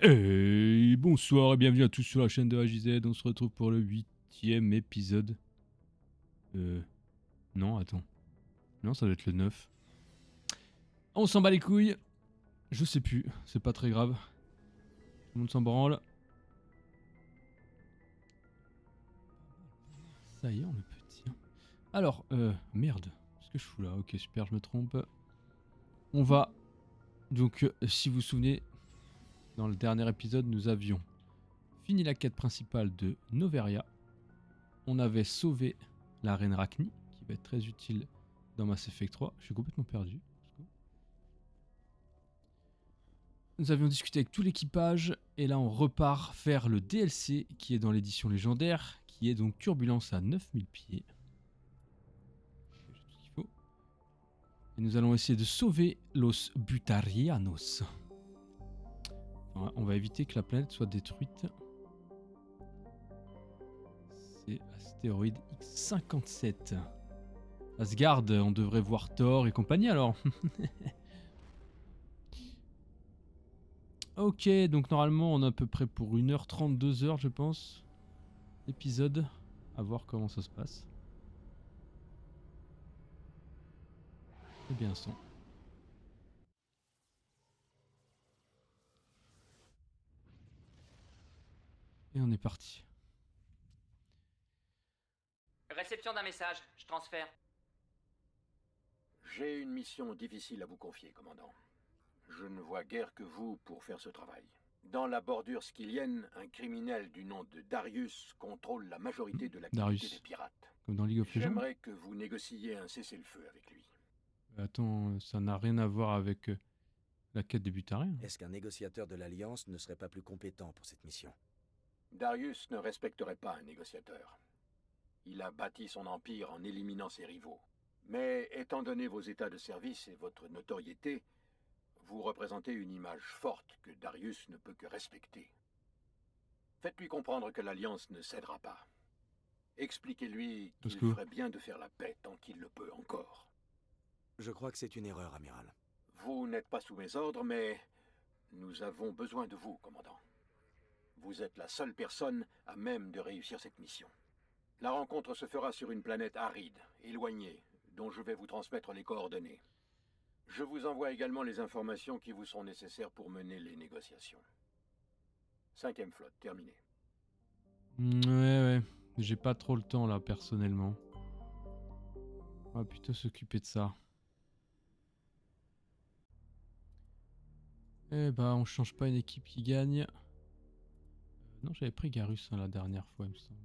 Et bonsoir et bienvenue à tous sur la chaîne de AJZ. On se retrouve pour le 8e épisode. Non, attends. Non, ça doit être le 9. On s'en bat les couilles. Je sais plus, c'est pas très grave. Tout le monde s'en branle. Ça y est, on est petit. Alors, merde. Qu'est-ce que je fous là? Ok, super, je me trompe. On va... Donc, si vous vous souvenez, dans le dernier épisode, nous avions fini la quête principale de Noveria. On avait sauvé la reine Rachni, qui va être très utile dans Mass Effect 3. Je suis complètement perdu. Nous avions discuté avec tout l'équipage, et là on repart faire le DLC qui est dans l'édition légendaire, qui est donc Turbulence à 9000 pieds. J'ai tout ce qu'il faut. Et nous allons essayer de sauver Los Butarianos. On va éviter que la planète soit détruite. C'est astéroïde X57. Asgard, on devrait voir Thor et compagnie alors. Ok, donc normalement on est à peu près pour 1h30, 2h je pense. Épisode. À voir comment ça se passe. C'est bien son. Et on est parti. Réception d'un message, je transfère. J'ai une mission difficile à vous confier, commandant. Je ne vois guère que vous pour faire ce travail. Dans la bordure skyllienne, un criminel du nom de Darius contrôle la majorité de l'activité des pirates. Comme dans League of Legends. J'aimerais que vous négociiez un cessez-le-feu avec lui. Attends, ça n'a rien à voir avec la quête des Butariens. Est-ce qu'un négociateur de l'Alliance ne serait pas plus compétent pour cette mission? Darius ne respecterait pas un négociateur. Il a bâti son empire en éliminant ses rivaux. Mais étant donné vos états de service et votre notoriété, vous représentez une image forte que Darius ne peut que respecter. Faites-lui comprendre que l'Alliance ne cédera pas. Expliquez-lui qu'il ferait bien de faire la paix tant qu'il le peut encore. Je crois que c'est une erreur, amiral. Vous n'êtes pas sous mes ordres, mais nous avons besoin de vous, commandant. Vous êtes la seule personne à même de réussir cette mission. La rencontre se fera sur une planète aride, éloignée, dont je vais vous transmettre les coordonnées. Je vous envoie également les informations qui vous sont nécessaires pour mener les négociations. 5e flotte, terminée. Ouais. J'ai pas trop le temps là, personnellement. On va plutôt s'occuper de ça. Eh bah, on change pas une équipe qui gagne. Non, j'avais pris Garus la dernière fois, il me semble.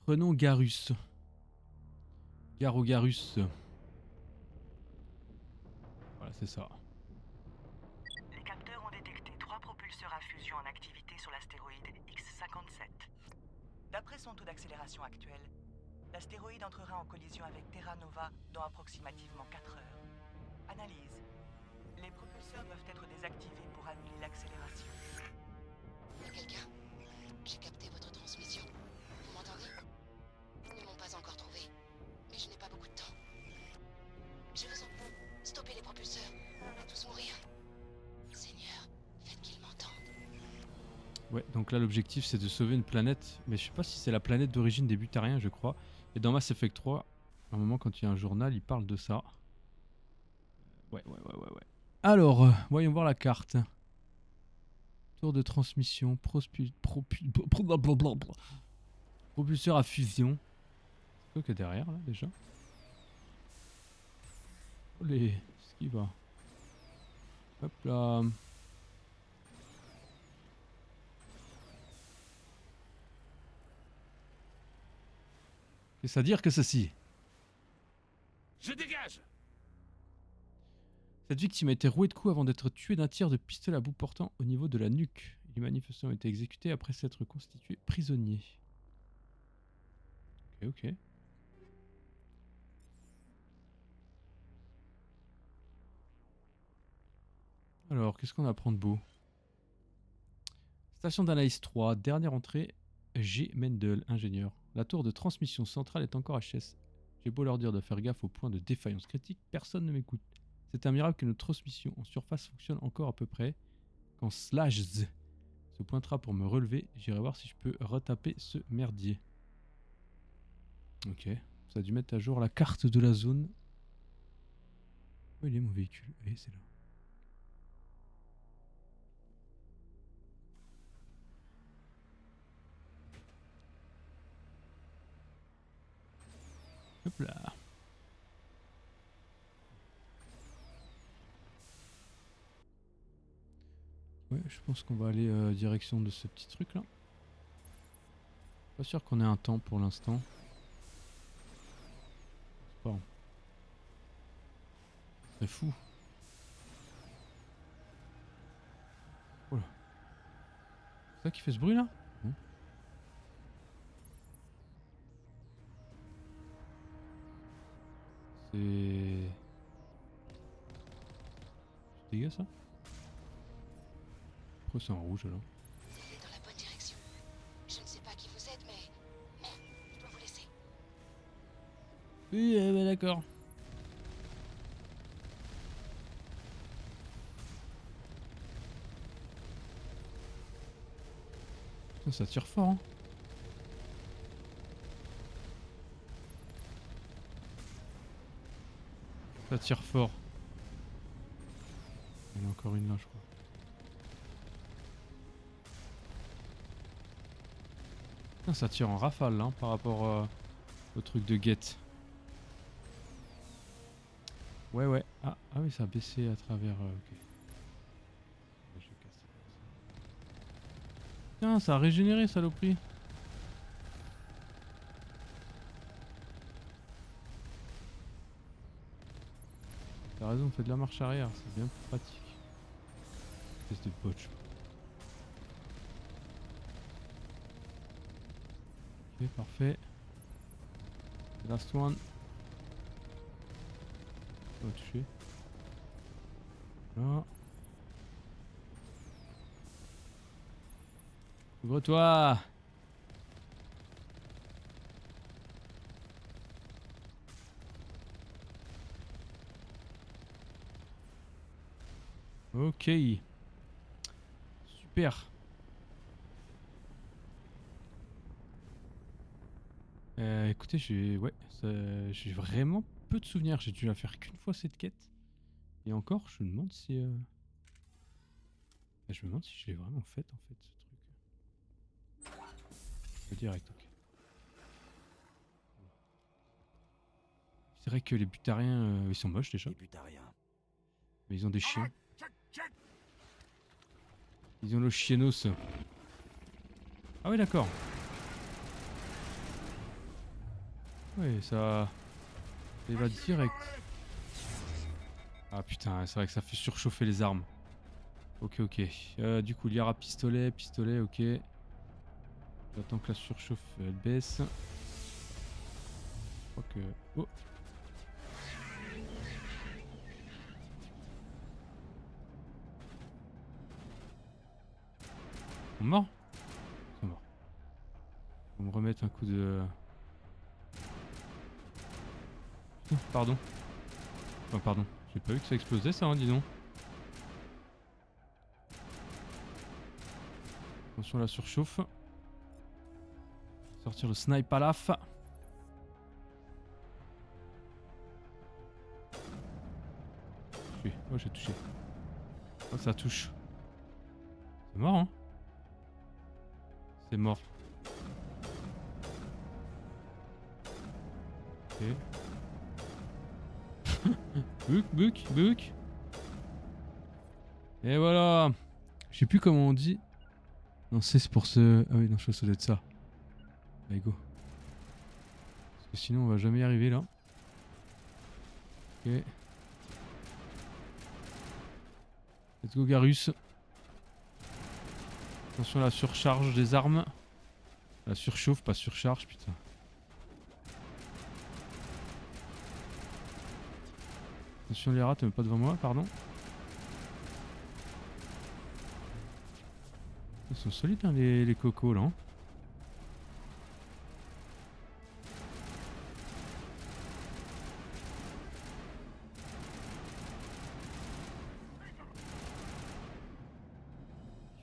Prenons Garus. Garus. Voilà, c'est ça. Les capteurs ont détecté 3 propulseurs à fusion en activité sur l'astéroïde X57. D'après son taux d'accélération actuel, l'astéroïde entrera en collision avec Terra Nova dans approximativement 4 heures. Analyse. Les propulseurs doivent être désactivés pour annuler l'accélération. Quelqu'un? J'ai capté votre transmission. Vous m'entendez? Ils ne m'ont pas encore trouvé, mais je n'ai pas beaucoup de temps. Je vous en prie, stoppez les propulseurs. On va tous mourir. Seigneur, faites qu'ils m'entendent. Ouais, donc là l'objectif c'est de sauver une planète, mais je sais pas si c'est la planète d'origine des Butariens, je crois. Et dans Mass Effect 3, à un moment quand il y a un journal, il parle de ça. Ouais. Alors, voyons voir la carte. Tour de transmission, propulseur à fusion. C'est quoi qu'il y a derrière là déjà? Olé, ce qui va. Hop là. Qu'est-ce à dire que ceci? Je dégage! Cette victime a été rouée de coups avant d'être tuée d'un tir de pistolet à bout portant au niveau de la nuque. Les manifestants ont été exécutés après s'être constitués prisonniers. Ok. Alors, qu'est-ce qu'on apprend de beau? Station d'analyse 3, dernière entrée, G. Mendel, ingénieur. La tour de transmission centrale est encore HS. J'ai beau leur dire de faire gaffe au point de défaillance critique, personne ne m'écoute. C'est un miracle que notre transmission en surface fonctionne encore à peu près. Quand Slash Z se pointera pour me relever, j'irai voir si je peux retaper ce merdier. Ok, ça a dû mettre à jour la carte de la zone. Où il est mon véhicule? Oui, c'est là. Hop là. Ouais, je pense qu'on va aller direction de ce petit truc là. Pas sûr qu'on ait un temps pour l'instant. C'est pas grave. C'est fou. Oh là. C'est ça qui fait ce bruit là? Non. C'est... C'est dégueu ça? Pourquoi c'est en rouge alors? Vous allez dans la bonne direction. Je ne sais pas qui vous êtes, mais je dois vous laisser. Oui, bah d'accord. Putain, ça tire fort hein. Ça tire fort. Il y en a encore une là je crois. Putain, ça tire en rafale hein, par rapport au truc de guette. Ouais ouais. Ah oui ça a baissé à travers... ok. Je casse. Putain ça a régénéré saloperie. T'as raison, on fait de la marche arrière, c'est bien plus pratique. Espèce de botch. Ok, parfait. Last one. On va toucher. Voilà. Ouvre-toi! Ok. Super. Écoutez, j'ai vraiment peu de souvenirs. J'ai dû la faire qu'une fois cette quête. Et encore, je me demande si... je me demande si je l'ai vraiment faite en fait, ce truc. Direct, ok. C'est vrai que les butariens, ils sont moches déjà. Les butariens. Mais ils ont des chiens. Ils ont le chienos. Ah oui d'accord. Ouais ça... Il va direct. Ah putain c'est vrai que ça fait surchauffer les armes. Ok ok. Du coup liara pistolet, ok. J'attends que la surchauffe elle baisse. Je crois que... Oh. Ils sont morts? Ils sont morts. On va me remettre un coup de... Oh, pardon. Oh, pardon. J'ai pas vu que ça explosait ça, hein, dis donc. Attention à la surchauffe. Sortir le snipe à l'af. Oh j'ai touché. Oh ça touche. C'est mort hein. C'est mort. Ok. Bouk. Et voilà. Je sais plus comment on dit. Non c'est pour ce... Ah oui non je pense que ça doit être ça. Allez go. Parce que sinon on va jamais y arriver là. Ok. Let's go Garus. Attention à la surcharge des armes. La surchauffe, pas surcharge, putain. Attention les rats, t'es même pas devant moi, pardon. Ils sont solides hein, les cocos là. Hein.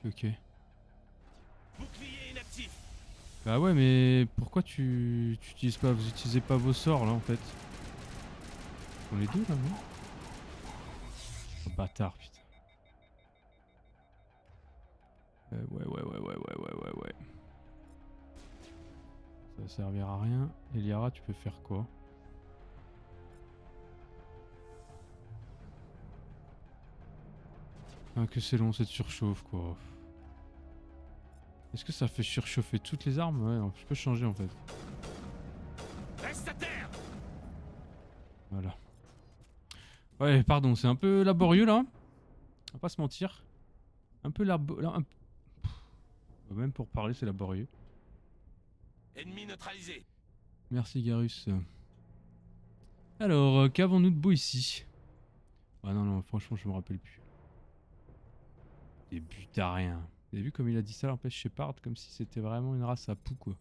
Ok. Bouclier inactif. Bah ouais, mais pourquoi tu utilises pas, vous utilisez pas vos sorts là en fait? On les deux là, non? Oh, bâtard, putain. Ouais. Ça va servir à rien. Eliara, tu peux faire quoi? Ah, que c'est long cette surchauffe quoi. Est-ce que ça fait surchauffer toutes les armes? Ouais, je peux changer en fait. Reste à terre. Voilà. Ouais, pardon, c'est un peu laborieux là. On va pas se mentir. Un peu même pour parler, c'est laborieux. Ennemi neutralisé. Merci Garus. Alors, qu'avons-nous de beau ici? Ah non, franchement, je me rappelle plus. Des butariens. Vous avez vu comme il a dit ça, l'empêche Shepard, comme si c'était vraiment une race à poux quoi.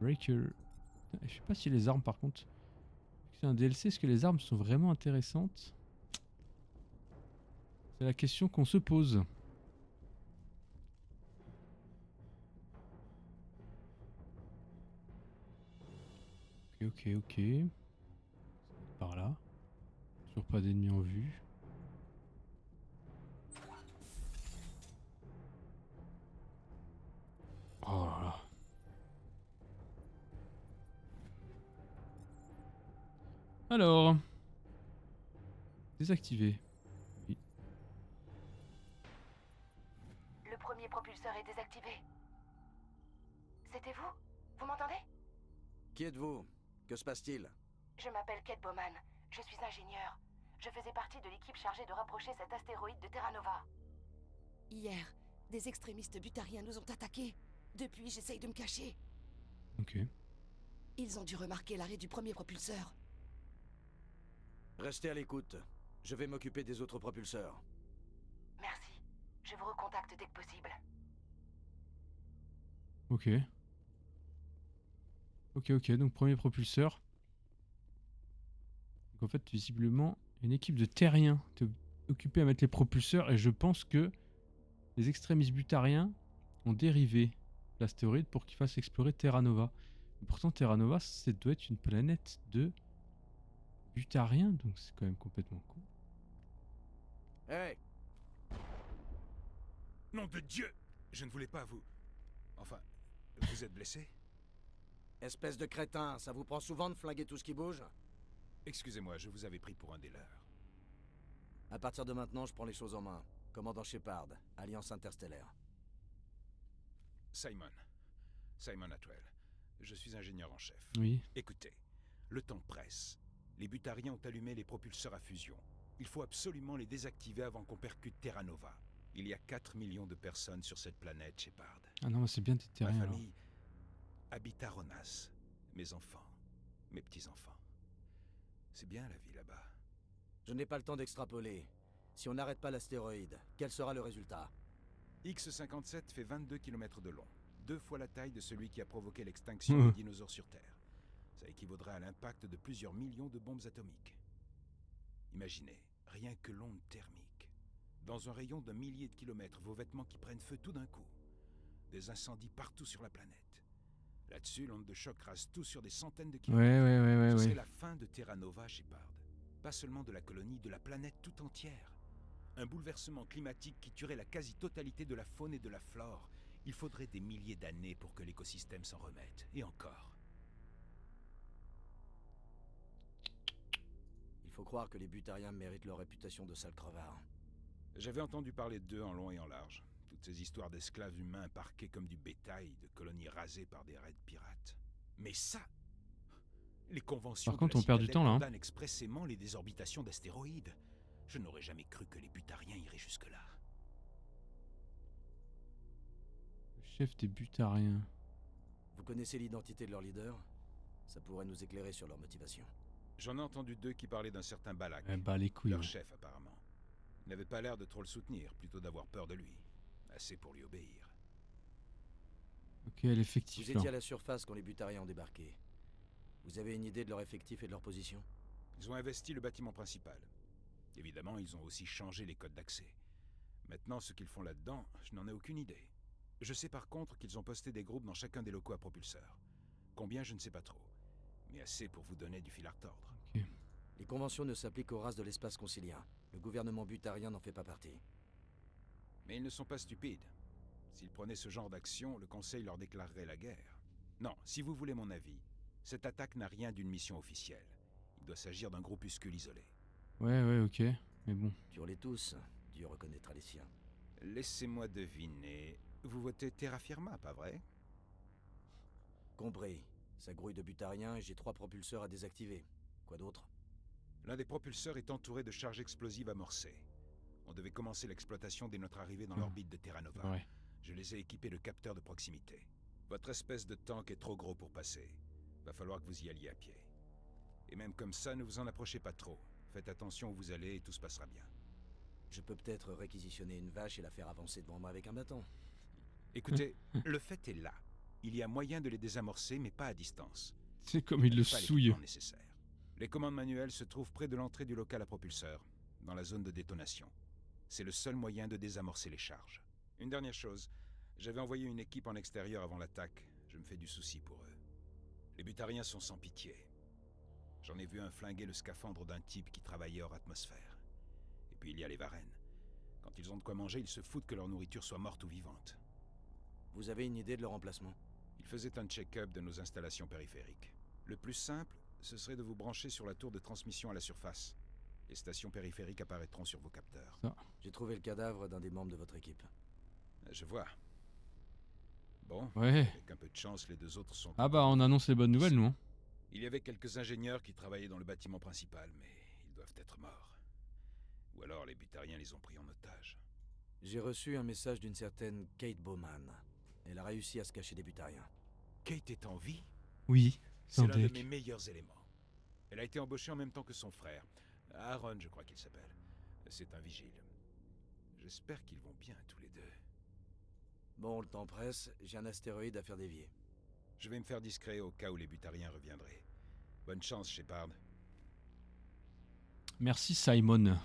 Breaker. Je sais pas si les armes par contre. C'est un DLC, est-ce que les armes sont vraiment intéressantes? C'est la question qu'on se pose. Ok. Par là. Toujours pas d'ennemis en vue. Oh là là. Alors. Désactiver. Oui. Le premier propulseur est désactivé. C'était vous? Vous m'entendez? Qui êtes-vous? Que se passe-t-il? Je m'appelle Kate Bowman. Je suis ingénieur. Je faisais partie de l'équipe chargée de rapprocher cet astéroïde de Terra Nova. Hier, des extrémistes butariens nous ont attaqués. Depuis, j'essaye de me cacher. Ok. Ils ont dû remarquer l'arrêt du premier propulseur. Restez à l'écoute. Je vais m'occuper des autres propulseurs. Merci. Je vous recontacte dès que possible. Ok, donc premier propulseur. Donc en fait, visiblement, une équipe de terriens était occupée à mettre les propulseurs et je pense que les extrémistes butariens ont dérivé l'astéroïde pour qu'il fasse explorer Terra Nova. Et pourtant, Terra Nova, ça doit être une planète de butariens, donc c'est quand même complètement con. Hey! Nom de Dieu. Je ne voulais pas vous... Enfin, vous êtes blessé? Espèce de crétin, ça vous prend souvent de flinguer tout ce qui bouge? Excusez-moi, je vous avais pris pour un des leurs. À partir de maintenant, je prends les choses en main. Commandant Shepard, Alliance Interstellaire. Simon Atwell. Je suis ingénieur en chef. Oui. Écoutez, le temps presse. Les butariens ont allumé les propulseurs à fusion. Il faut absolument les désactiver avant qu'on percute Terra Nova. Il y a 4 millions de personnes sur cette planète, Shepard. Ah non, c'est bien des Ma terriens alors. famille habite à Ronas. Mes enfants, mes petits-enfants. C'est bien la vie là-bas. Je n'ai pas le temps d'extrapoler. Si on n'arrête pas l'astéroïde, quel sera le résultat? X-57 fait 22 km de long. 2 fois la taille de celui qui a provoqué l'extinction des dinosaures sur Terre. Ça équivaudrait à l'impact de plusieurs millions de bombes atomiques. Imaginez, rien que l'onde thermique. Dans un rayon d'un millier de kilomètres, vos vêtements qui prennent feu tout d'un coup. Des incendies partout sur la planète. Là-dessus, l'onde de choc rase tout sur des centaines de kilomètres. Ce serait la fin de Terra Nova, Shepard. Pas seulement de la colonie, de la planète tout entière. Un bouleversement climatique qui tuerait la quasi-totalité de la faune et de la flore. Il faudrait des milliers d'années pour que l'écosystème s'en remette. Et encore. Il faut croire que les butariens méritent leur réputation de sales crevards. J'avais entendu parler d'eux en long et en large. Toutes ces histoires d'esclaves humains parqués comme du bétail, de colonies rasées par des raids pirates. Mais ça... Les conventions Par contre, de la on perd du Citadelle temps, là, hein. condamnent expressément les désorbitations d'astéroïdes. Je n'aurais jamais cru que les butariens iraient jusque-là. Le chef des butariens. Vous connaissez l'identité de leur leader? Ça pourrait nous éclairer sur leur motivation. J'en ai entendu deux qui parlaient d'un certain Balak, Eh bah les couilles. leur chef apparemment. Il n'avait pas l'air de trop le soutenir, plutôt d'avoir peur de lui. Assez pour lui obéir. Ok, l'effectif Vous là. étiez à la surface quand les butariens ont débarqué. Vous avez une idée de leur effectif et de leur position? Ils ont investi le bâtiment principal. Évidemment, ils ont aussi changé les codes d'accès. Maintenant, ce qu'ils font là-dedans, je n'en ai aucune idée. Je sais par contre qu'ils ont posté des groupes dans chacun des locaux à propulseurs. Combien, je ne sais pas trop. Mais assez pour vous donner du fil à retordre. Les conventions ne s'appliquent aux races de l'espace concilien. Le gouvernement butarien n'en fait pas partie. Mais ils ne sont pas stupides. S'ils prenaient ce genre d'action, le Conseil leur déclarerait la guerre. Non, si vous voulez mon avis, cette attaque n'a rien d'une mission officielle. Il doit s'agir d'un groupuscule isolé. Ouais, ok. Mais bon. Tuez-les tous, Dieu reconnaîtra les siens. Laissez-moi deviner. Vous votez Terra Firma, pas vrai? Compris. Ça grouille de butariens et j'ai 3 propulseurs à désactiver. Quoi d'autre? L'un des propulseurs est entouré de charges explosives amorcées. On devait commencer l'exploitation dès notre arrivée dans l'orbite de Terra Nova. Ouais. Je les ai équipés de capteurs de proximité. Votre espèce de tank est trop gros pour passer. Va falloir que vous y alliez à pied. Et même comme ça, ne vous en approchez pas trop. Faites attention où vous allez et tout se passera bien. Je peux peut-être réquisitionner une vache et la faire avancer devant moi avec un bâton. Écoutez, le fait est là. Il y a moyen de les désamorcer, mais pas à distance. C'est comme il le Pas souille. l'équipement nécessaire. Les commandes manuelles se trouvent près de l'entrée du local à propulseur, dans la zone de détonation. C'est le seul moyen de désamorcer les charges. Une dernière chose, j'avais envoyé une équipe en extérieur avant l'attaque. Je me fais du souci pour eux. Les butariens sont sans pitié. J'en ai vu un flinguer le scaphandre d'un type qui travaillait hors atmosphère. Et puis il y a les Varens. Quand ils ont de quoi manger, ils se foutent que leur nourriture soit morte ou vivante. Vous avez une idée de leur emplacement? Ils faisaient un check-up de nos installations périphériques. Le plus simple, ce serait de vous brancher sur la tour de transmission à la surface. Les stations périphériques apparaîtront sur vos capteurs. J'ai trouvé le cadavre d'un des membres de votre équipe. Je vois. Bon, Ouais. avec un peu de chance, les 2 autres sont... Ah bah on annonce les bonnes nouvelles, nous. Hein. Il y avait quelques ingénieurs qui travaillaient dans le bâtiment principal, mais ils doivent être morts. Ou alors les butariens les ont pris en otage. J'ai reçu un message d'une certaine Kate Bowman. Elle a réussi à se cacher des butariens. Kate est en vie? Oui. C'est Sans l'un de deck. mes meilleurs éléments. Elle a été embauchée en même temps que son frère. Aaron, je crois qu'il s'appelle. C'est un vigile. J'espère qu'ils vont bien tous les 2. Bon, le temps presse, j'ai un astéroïde à faire dévier. Je vais me faire discret au cas où les butariens reviendraient. Bonne chance, Shepard. Merci Simon.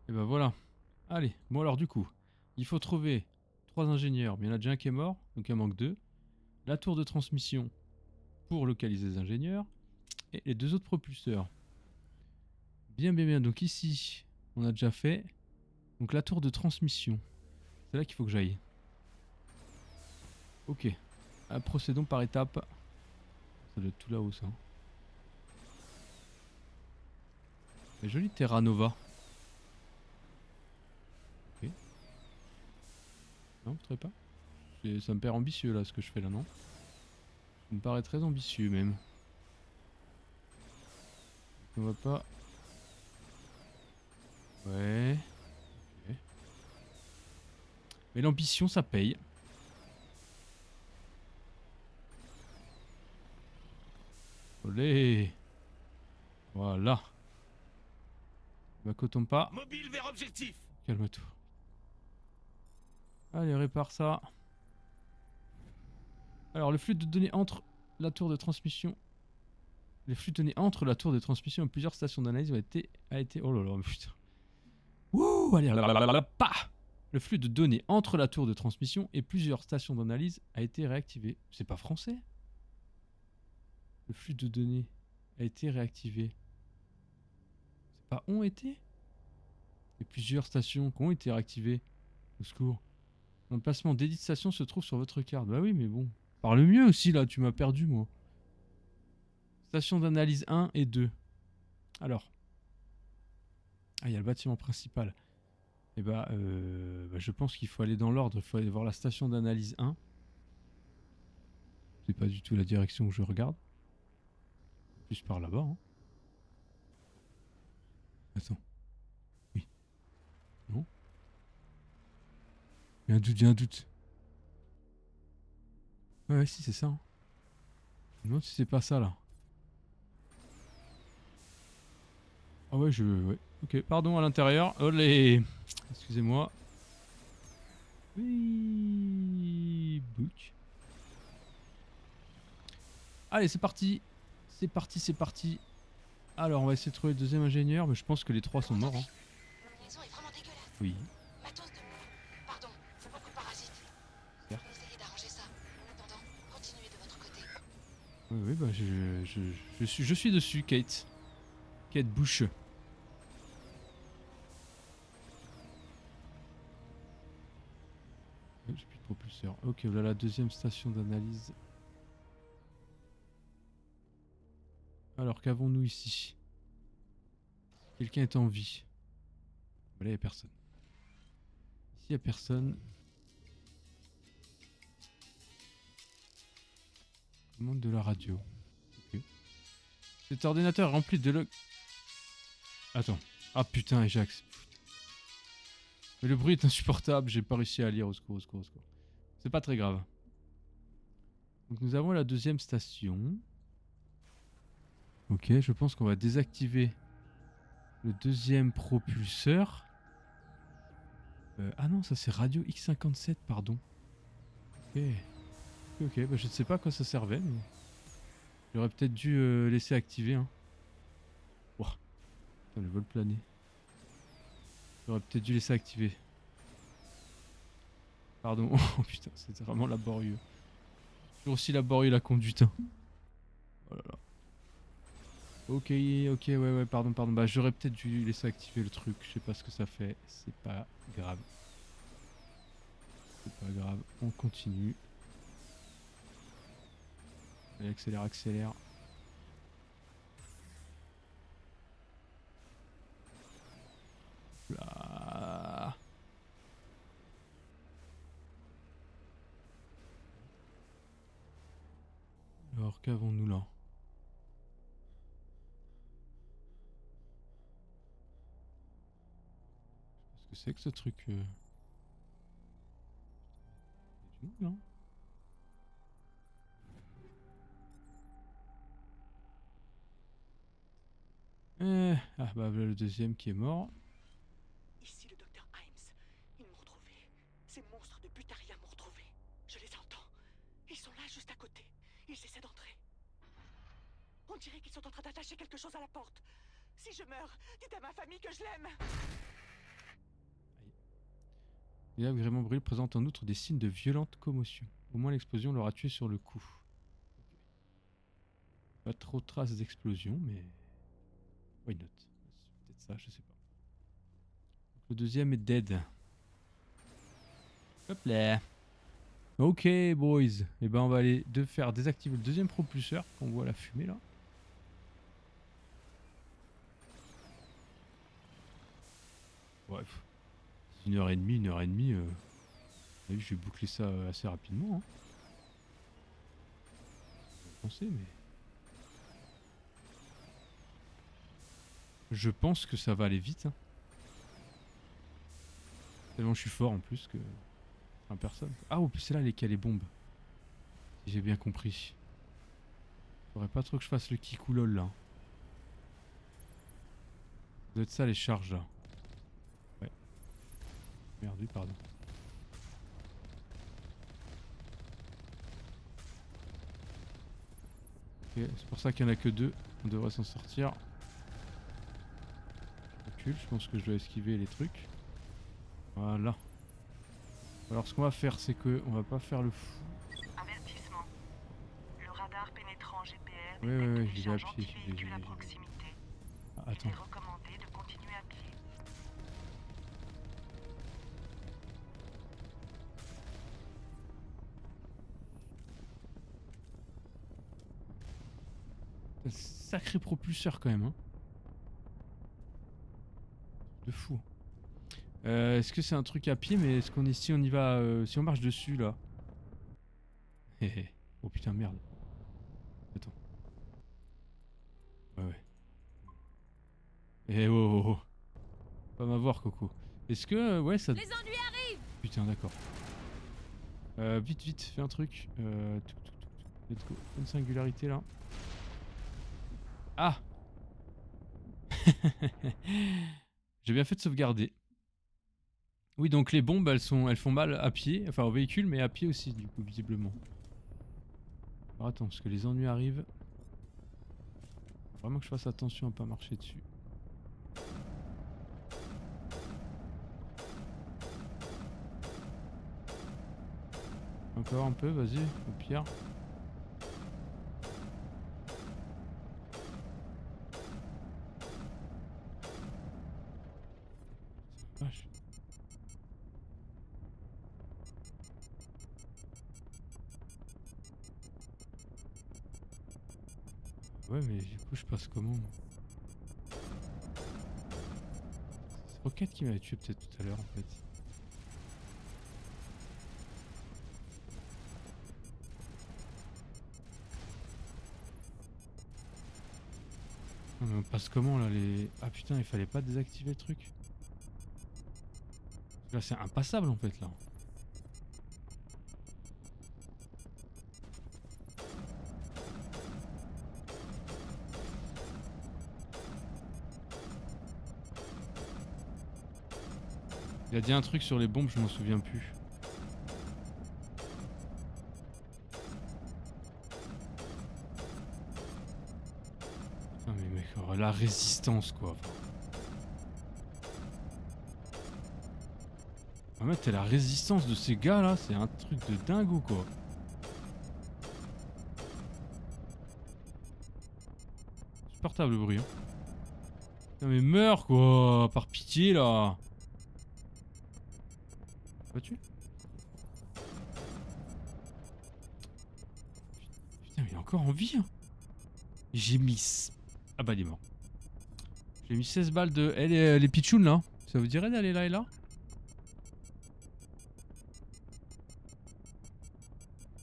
Et ben voilà. Allez, bon alors du coup, il faut trouver 3 ingénieurs. Mais il y en a déjà un qui est mort, donc il en manque 2. La tour de transmission pour localiser les ingénieurs. Et les 2 autres propulseurs. Bien. Donc ici, on a déjà fait. Donc la tour de transmission. C'est là qu'il faut que j'aille. Ok. Procédons par étapes. Ça doit être tout là-haut ça. C'est joli Terra Nova. Ok. Non, vous trouvez pas? Ça me paraît ambitieux là ce que je fais là, non? Ça me paraît très ambitieux même. On va pas... Ouais. Ok. Mais l'ambition ça paye. Olé. Voilà. M'accotons pas. Mobile vers objectif! Calme-toi. Allez, répare ça. Alors, le flux de données entre la tour de transmission... Les flux de données entre la tour de transmission et plusieurs stations d'analyse a été... Oh là là, putain. Wouh, allez, pa. Le flux de données entre la tour de transmission et plusieurs stations d'analyse a été réactivé. C'est pas français? Le flux de données a été réactivé. C'est pas ont été? Et plusieurs stations qui ont été réactivées. Au secours. L'emplacement d'édit de station se trouve sur votre carte. Bah oui, mais bon. Parle mieux aussi là, tu m'as perdu moi. Station d'analyse 1 et 2. Alors. Ah, il y a le bâtiment principal. Et bah, je pense qu'il faut aller dans l'ordre. Il faut aller voir la station d'analyse 1. C'est pas du tout la direction où je regarde. Plus par là-bas. Hein. Attends. Oui. Non. Il y a un doute. Ouais, si, c'est ça. Hein. Je me demande si c'est pas ça, là. Ah ouais, ouais. Ok, pardon, à l'intérieur. Olé. Excusez-moi. Oui. Book. Allez, c'est parti. C'est parti. Alors, on va essayer de trouver le 2e ingénieur, mais je pense que les 3 sont morts. Hein. L'enliaison est vraiment dégueulasse. Oui. Ma bah je suis dessus, Kate. Kate Bush. J'ai plus de propulseur. Ok, voilà la deuxième station d'analyse. Alors qu'avons-nous ici? Quelqu'un est en vie. Bah là, il n'y a personne. Ici, il n'y a personne. Commande de la radio. Ok. Cet ordinateur est rempli de log. Attends. Ah putain, Ajax. Mais le bruit est insupportable. J'ai pas réussi à lire. Au secours, au secours, au secours. C'est pas très grave. Donc nous avons la deuxième station. Ok, je pense qu'on va désactiver le deuxième propulseur. Ah non, ça c'est Radio X57, pardon. Ok. Ok, bah je ne sais pas à quoi ça servait, mais j'aurais peut-être dû laisser activer. Hein. Ouah. Putain, le vol plané. J'aurais peut-être dû laisser activer. Pardon. Oh putain, c'était vraiment laborieux. Toujours aussi laborieux la conduite. Hein. Oh là là. Ok, ok, ouais, pardon. Bah j'aurais peut-être dû laisser activer le truc. Je sais pas ce que ça fait. C'est pas grave. C'est pas grave. On continue. Allez, accélère, accélère. Là. Alors qu'avons-nous là? Qu'est-ce que c'est que ce truc Il y a du monde, non? Ah bah voilà le deuxième qui est mort. Ici le docteur Himes. Ils m'ont retrouvé. Ces monstres de Butaria m'ont retrouvé. Je les entends. Ils sont là juste à côté. Ils essaient d'entrer. On dirait qu'ils sont en train d'attacher quelque chose à la porte. Si je meurs, dites à ma famille que je l'aime. Et là, Gréement Brûlé présente en outre des signes de violente commotion. Au moins l'explosion l'aura tué sur le coup. Pas trop de traces d'explosion, mais... Why not? C'est peut-être ça, je sais pas. Donc, le deuxième est dead. Hop là. Ok, boys. Et ben on va aller faire désactiver le deuxième propulseur. On voit la fumée là. Bref. 1h30, je vais boucler ça assez rapidement. Hein. Je pensais, mais... Je pense que ça va aller vite. Hein. Tellement je suis fort en plus que... Enfin, personne. Ah, oh, c'est là les bombes. Si j'ai bien compris. Faudrait pas trop que je fasse le kikoulol là. Ça doit être ça les charges là. Ouais. Merde, oui, pardon. Ok, c'est pour ça qu'il n'y en a que deux. On devrait s'en sortir. Je pense que je dois esquiver les trucs. Voilà. Alors ce qu'on va faire, c'est que on va pas faire le fou. Avertissement. Le radar pénétrant GPR Ouais, détecte j'y des vais à charges pied. antivéhicules à proximité. Ah, Il attends. est recommandé de continuer à pied. Sacré propulseur quand même. Hein. De fou. Est-ce que c'est un truc à pied, mais est-ce qu'on est si on y va, si on marche dessus là? Oh putain merde. Attends. Ouais. Oh. Pas m'avoir Coco. Est-ce que ouais ça... Les ennuis arrivent. Putain d'accord. Vite, fais un truc. Let's go. Une singularité là. Ah. J'ai bien fait de sauvegarder. Oui, donc les bombes, elles font mal à pied, enfin au véhicule, mais à pied aussi, du coup, visiblement. Alors attends, parce que les ennuis arrivent. Faut vraiment que je fasse attention à pas marcher dessus. Encore un peu, vas-y, au pire. Ouais, mais du coup, je passe comment moi? C'est Rocket qui m'avait tué peut-être tout à l'heure en fait. Non, mais on passe comment là les... Ah putain, il fallait pas désactiver le truc. Là, c'est impassable en fait là. Il a dit un truc sur les bombes, je m'en souviens plus. Putain mais mec, oh, la résistance quoi. Ah mec, t'as la résistance de ces gars là, c'est un truc de dingo quoi. Supportable le bruit. Hein. Putain mais meurs quoi, par pitié là. Vois-tu? Putain mais il est encore en vie hein. J'ai mis... Ah bah il est mort. J'ai mis 16 balles de... Eh les pitchouns là, ça vous dirait d'aller là et là?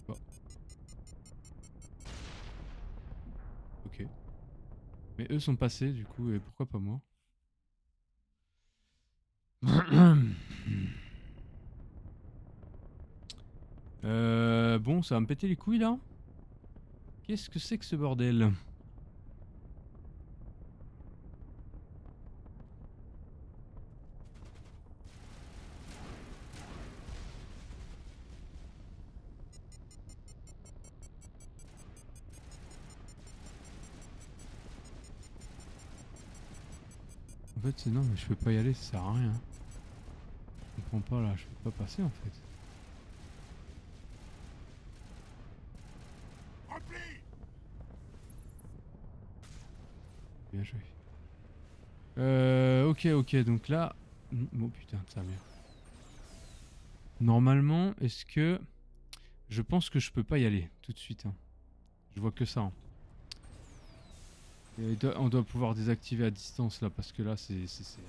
Bon. Ok. Mais eux sont passés du coup et pourquoi pas moi? Bon, ça va me péter les couilles là. Qu'est-ce que c'est que ce bordel? En fait, c'est non, mais je peux pas y aller, ça sert à rien. Je comprends pas là, je peux pas passer en fait. Bien joué. Ok, donc là... Bon putain de sa mère. Normalement, est-ce que... Je pense que je peux pas y aller tout de suite. Hein. Je vois que ça. Hein. Et on doit pouvoir désactiver à distance là, parce que là c'est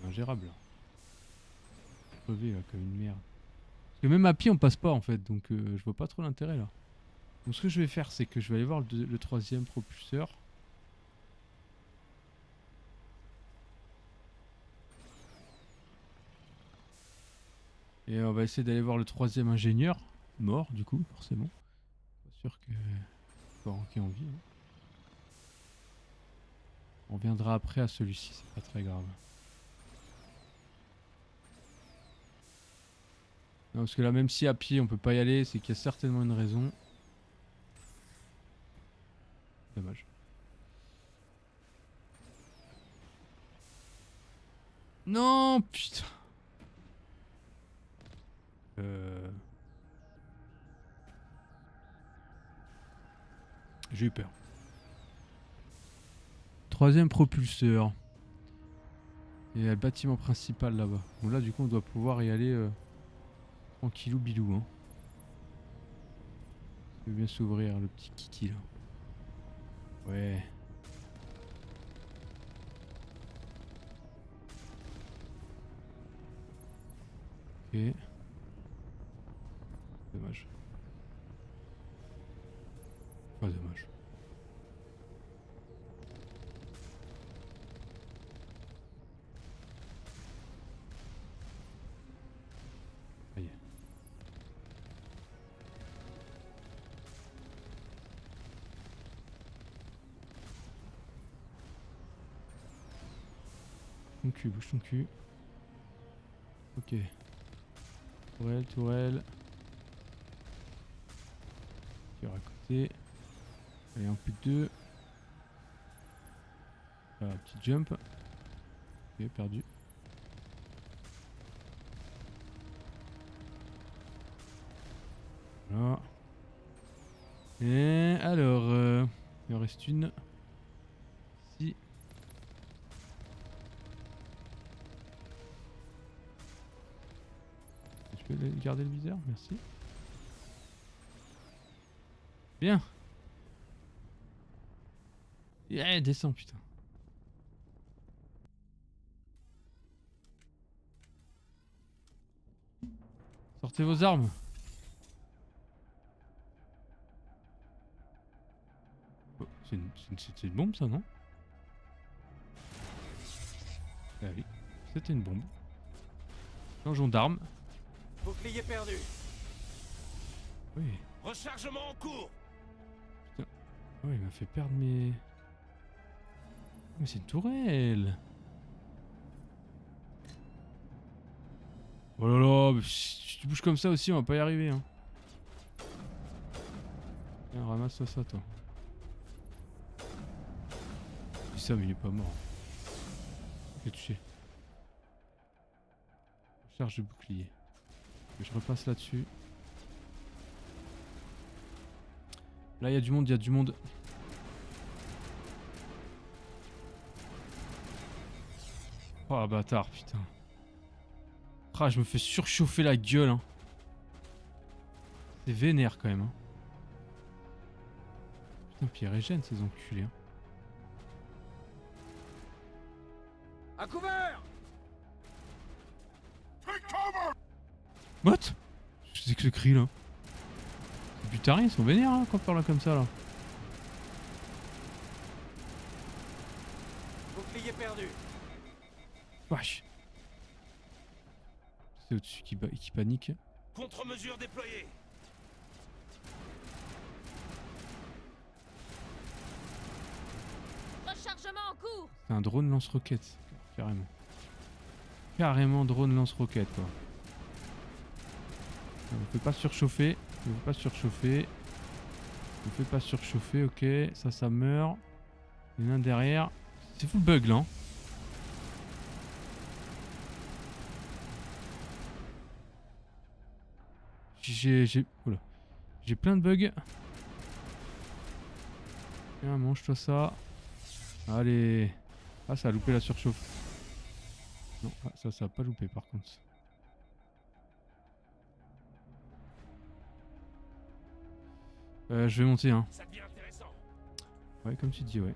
ingérable. Là. Crever là comme une merde. Parce que même à pied on passe pas en fait, donc je vois pas trop l'intérêt là. Donc ce que je vais faire, c'est que je vais aller voir le troisième propulseur. Et on va essayer d'aller voir le troisième ingénieur. Mort du coup, forcément. Pas sûr que... Encore qui est en vie. Hein. On reviendra après à celui-ci, c'est pas très grave. Non, parce que là, même si à pied on peut pas y aller, c'est qu'il y a certainement une raison. Dommage. Non, putain. J'ai eu peur. Troisième propulseur. Et il y a le bâtiment principal là-bas. Bon là du coup on doit pouvoir y aller tranquillou bilou. Hein. Il veut bien s'ouvrir le petit kiki là. Ouais. Ok. Dommage. Pas dommage. Ça y est. Ton cul, bouge ton cul. Ok. Tourelle. Tire à côté. Allez, un plus que deux. Voilà, petit jump. Ok, perdu. Voilà. Et alors, il en reste une. Ici. Je peux garder le viseur, merci. Bien. Eh, descends, putain. Sortez vos armes. Oh, c'est une bombe, ça, non? Ah oui, c'était une bombe. Changeons d'arme. Bouclier perdu. Oui. Rechargement en cours. Oh, il m'a fait perdre mes... Mais c'est une tourelle. Oh là là, mais si tu bouges comme ça aussi, on va pas y arriver. Hein. Tiens, ramasse ça, toi. Je dis ça, mais il est pas mort. J'ai touché. Charge de bouclier. Je repasse là-dessus. Là, il y a du monde, il y a du monde. Oh, bâtard, putain. Ah, je me fais surchauffer la gueule. Hein. C'est vénère quand même. Hein. Putain, puis ils régènent ces enculés. Hein. À couvert. What? C'est que ce cri là. Putain, ils sont vénères hein, quand on parle comme ça là. Bouclier perdu. Wesh. C'est au-dessus qui panique. Contre-mesure déployée. Rechargement en cours. C'est un drone lance-roquette. Carrément. Carrément drone lance-roquette quoi. On ne peut pas surchauffer. On ne peut pas surchauffer. On ne peut pas surchauffer, ok. Ça meurt. Il y en a un derrière. C'est full bug là. Hein. Oula. J'ai plein de bugs. Tiens, mange-toi ça. Allez. Ah, ça a loupé la surchauffe. Non, ah, ça a pas loupé par contre. Je vais monter, hein. Ça devient intéressant. Ouais, comme tu dis, ouais.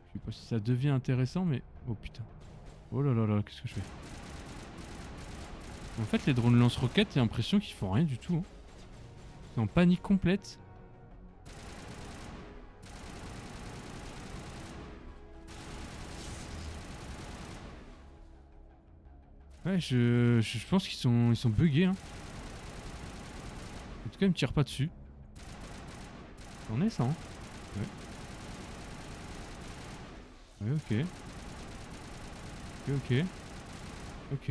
Je sais pas si ça devient intéressant, mais... Oh putain. Oh là là là, qu'est-ce que je fais? En fait, les drones lance-roquettes, j'ai l'impression qu'ils font rien du tout. Hein. C'est en panique complète. Ouais, je pense qu'ils sont buggés. Hein. En tout cas, ils me tirent pas dessus. C'en est ça, hein. Ouais. Ouais, ok. Ok.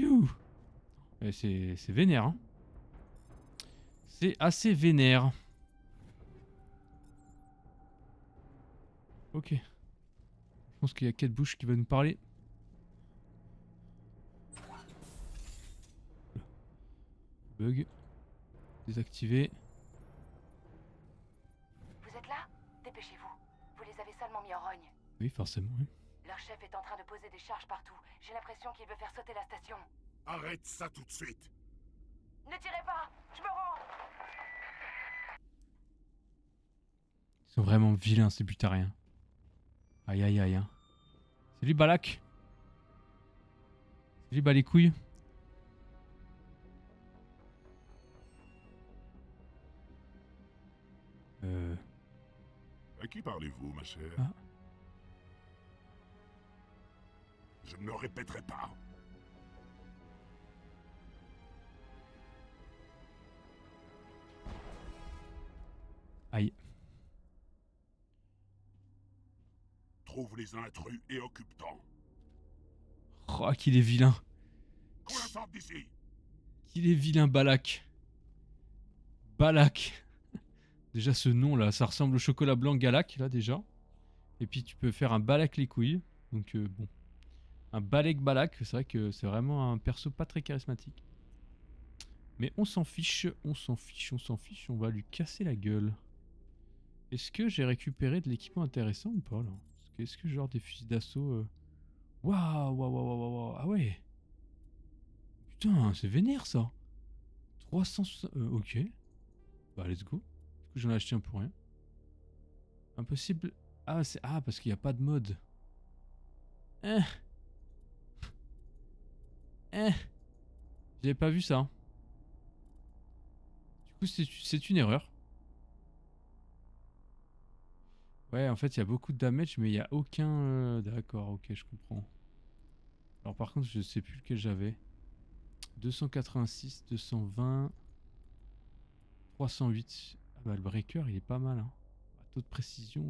Youh. Ouais, c'est vénère, hein. C'est assez vénère. Ok. Je pense qu'il y a Kate Bush qui va nous parler. Bug. Désactivé. Vous êtes là? Dépêchez-vous. Vous les avez salement mis en rogne. Oui, forcément, oui. Leur chef est en train de poser des charges partout. J'ai l'impression qu'il veut faire sauter la station. Arrête ça tout de suite. Ne tirez pas! Je me rends! Ils sont vraiment vilains, ces butariens. Aïe aïe aïe. Hein. Salut Balak. Salut bas les couilles. À qui parlez-vous, ma chère? Ah. Je ne le répéterai pas. Aïe. Trouve les intrus et occupe-t'en. Oh, qu'il est vilain. Qu'on la sorte d'ici. Qu'il est vilain, Balak. Balak. Déjà, ce nom là, ça ressemble au chocolat blanc Galak, là déjà. Et puis, tu peux faire un Balak les couilles. Donc, bon. Un Balek Balak, c'est vrai que c'est vraiment un perso pas très charismatique. Mais on s'en fiche, on s'en fiche, on s'en fiche. On va lui casser la gueule. Est-ce que j'ai récupéré de l'équipement intéressant ou pas là? Est-ce que genre des fusils d'assaut Waouh, waouh, waouh, waouh, waouh. Ah ouais. Putain, c'est vénère ça. 360... ok. Bah let's go. Du coup j'en ai acheté un pour rien. Impossible. Ah, c'est... Ah, parce qu'il n'y a pas de mode. Eh. Eh. J'avais pas vu ça. Du coup, c'est une erreur. Ouais, en fait, il y a beaucoup de damage, mais il n'y a aucun... D'accord, ok, je comprends. Alors par contre, je sais plus lequel j'avais. 286, 220... 308. Ah bah, le breaker, il est pas mal, hein. Bah, taux de précision...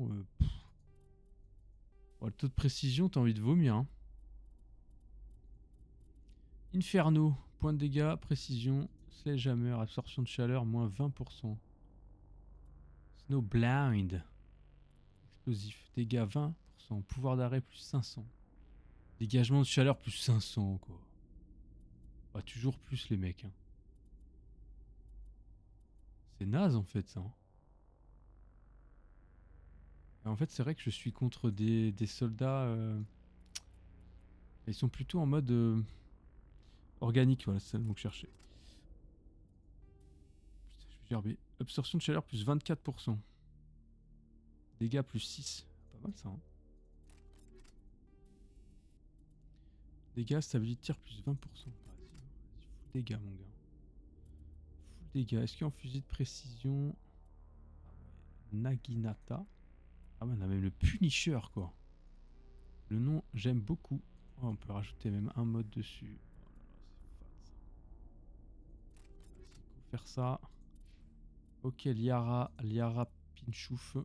Bon, le taux de précision, t'as envie de vomir, hein. Inferno, point de dégâts, précision, sledgehammer, absorption de chaleur, moins 20%. Snowblind, explosif, dégâts 20%, pouvoir d'arrêt plus 500. Dégagement de chaleur plus 500, quoi. Bah, toujours plus les mecs, hein. C'est naze en fait ça, hein. Et en fait c'est vrai que je suis contre des soldats... Ils sont plutôt en mode... organique, voilà, c'est ça le mot que je cherchais. Putain, je vais gerber. Absorption de chaleur plus 24%. Dégâts plus 6. Pas mal ça, hein. Dégâts, stabilité tir plus 20%. Vas-y, full dégâts mon gars. Full dégâts. Est-ce qu'il y a en fusil de précision? Naginata. Ah ouais, on a même le Punisher quoi. Le nom, j'aime beaucoup. Oh, on peut rajouter même un mode dessus. Oh là là, c'est fat ça. Vas-y, go faire ça. Ok, Liara Pinchouf.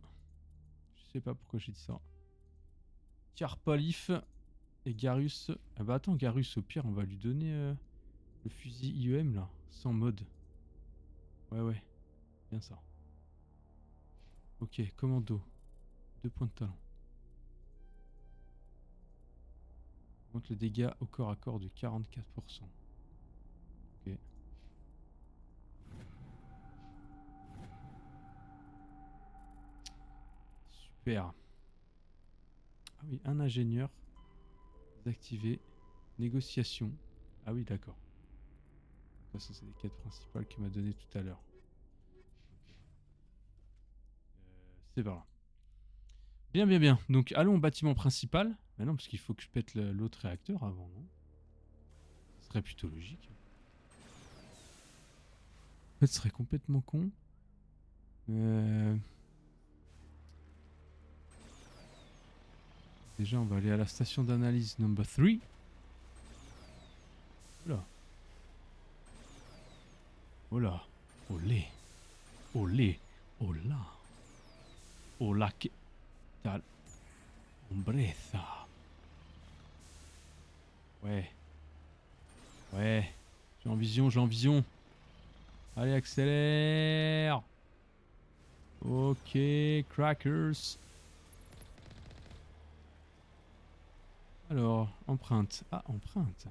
Je sais pas pourquoi j'ai dit ça. Tiarpalif et Garus. Ah bah attends, Garus, au pire, on va lui donner le fusil IEM là, sans mode. Ouais, bien ça. Ok, commando. 2 points de talent. Augmente le dégât au corps à corps de 44%. Ok. Super. Ah oui, un ingénieur. Désactivé. Négociation. Ah oui, d'accord. Ça, c'est les quêtes principales qu'il m'a donné tout à l'heure. C'est par là. Bien. Donc allons au bâtiment principal. Mais non, parce qu'il faut que je pète l'autre réacteur avant, non? Ce serait plutôt logique. En fait, ce serait complètement con. Déjà, on va aller à la station d'analyse number 3. Oula. Oula. Olé. Olé. Ola. Ola que tal. Hombreza. Ouais. J'ai en vision. Allez, accélère. Ok, crackers. Alors, empreinte. Ah, empreinte.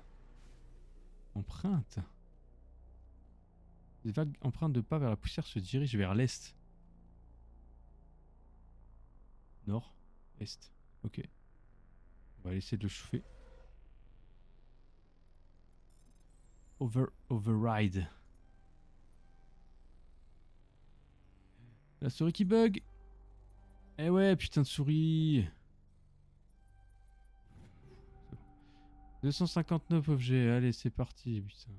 Les vagues empreintes de pas vers la poussière se dirigent vers l'est. Nord. Est. Ok. On va essayer de le chauffer. Override. La souris qui bug. Eh ouais, putain de souris. 259 objets. Allez, c'est parti. Putain.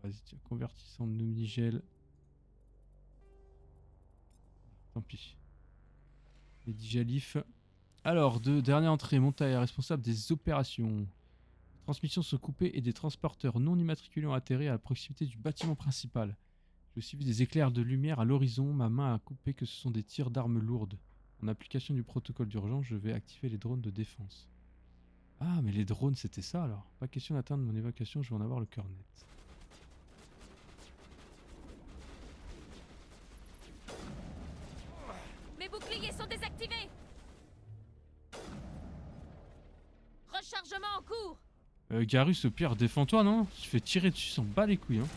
Vas-y, tiens, convertissant de mini-gel. Tant pis. Les digalifs. Alors, dernière entrée. Montaille responsable des opérations. Les transmissions sont coupées et des transporteurs non immatriculés ont atterri à la proximité du bâtiment principal. J'ai aussi vu des éclairs de lumière à l'horizon. Ma main a coupé que ce sont des tirs d'armes lourdes. En application du protocole d'urgence, je vais activer les drones de défense. Ah, mais les drones, c'était ça alors. Pas question d'atteindre mon évacuation, je vais en avoir le cœur net. Mes boucliers sont désactivés. Rechargement en cours. Garus, au pire, défends-toi, non? Tu fais tirer dessus, s'en bat les couilles, hein.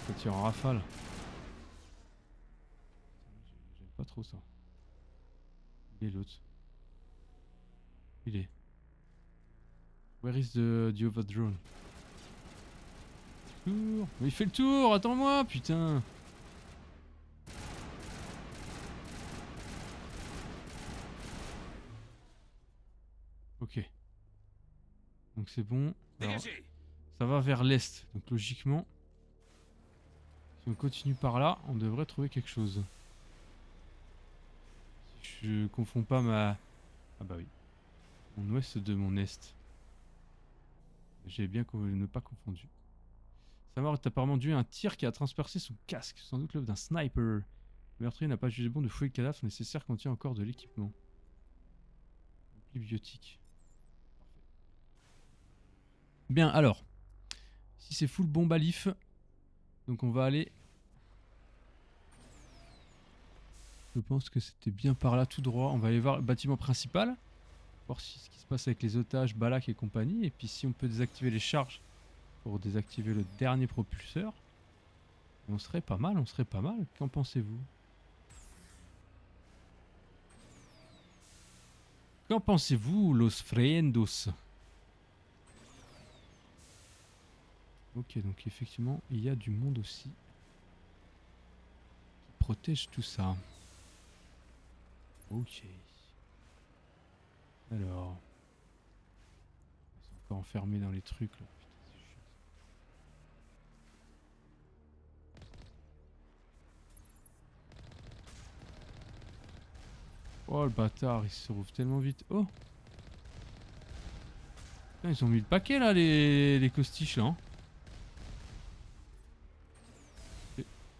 Ça tire en rafale. J'aime pas trop ça. Il est l'autre. Il est. Where is the other drone? Tour. Mais il fait le tour, attends-moi, putain. Ok. Donc c'est bon. Alors, Dégagez! ça va vers l'est. Donc logiquement, si on continue par là, on devrait trouver quelque chose. Si je confonds pas ma... Ah bah oui. Mon ouest de mon est. J'ai bien ne pas confondu. Samar est apparemment dû à un tir qui a transpercé son casque, sans doute l'œuvre d'un sniper. Le meurtrier n'a pas jugé bon de fouiller le cadavre nécessaire contient encore de l'équipement. Biotique. Bien, alors. Si c'est full bombe à lif, donc on va aller... Je pense que c'était bien par là tout droit. On va aller voir le bâtiment principal. Voir ce qui se passe avec les otages, Balak et compagnie. Et puis si on peut désactiver les charges pour désactiver le dernier propulseur. On serait pas mal, on serait pas mal. Qu'en pensez-vous? Qu'en pensez-vous, los friendos? Ok, donc effectivement, il y a du monde aussi qui protège tout ça. Ok. Alors... Ils sont encore enfermés dans les trucs là. Putain, c'est chiant, ça. Oh le bâtard, il se rouvre tellement vite. Oh! Putain, ils ont mis le paquet là, les costiches là. Hein.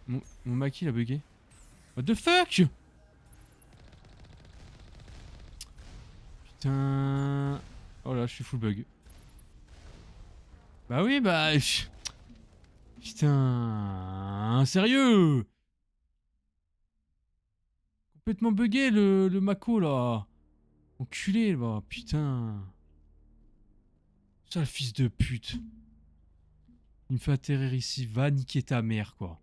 Mon maquis il a bugué. What the fuck? Putain. Oh là, je suis full bug. Bah oui, bah... Putain... Sérieux? Complètement bugué le Mako là. Enculé là, putain. Sale fils de pute. Il me fait atterrir ici, va niquer ta mère quoi.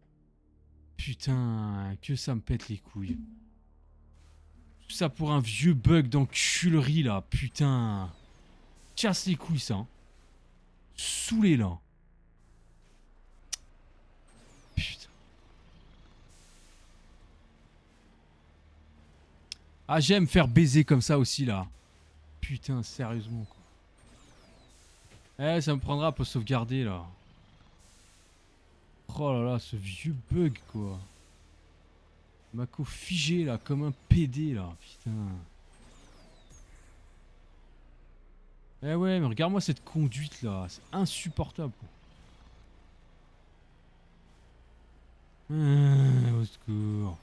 Putain, que ça me pète les couilles. Tout ça pour un vieux bug d'enculerie là, putain. Casse les couilles ça. Hein. Saoulé là. Putain. Ah j'aime faire baiser comme ça aussi là. Putain, sérieusement quoi. Eh, ça me prendra pour sauvegarder là. Oh là là, ce vieux bug quoi. Mako figé là, comme un PD là, putain. Eh ouais, mais regarde-moi cette conduite là, c'est insupportable quoi. Au secours.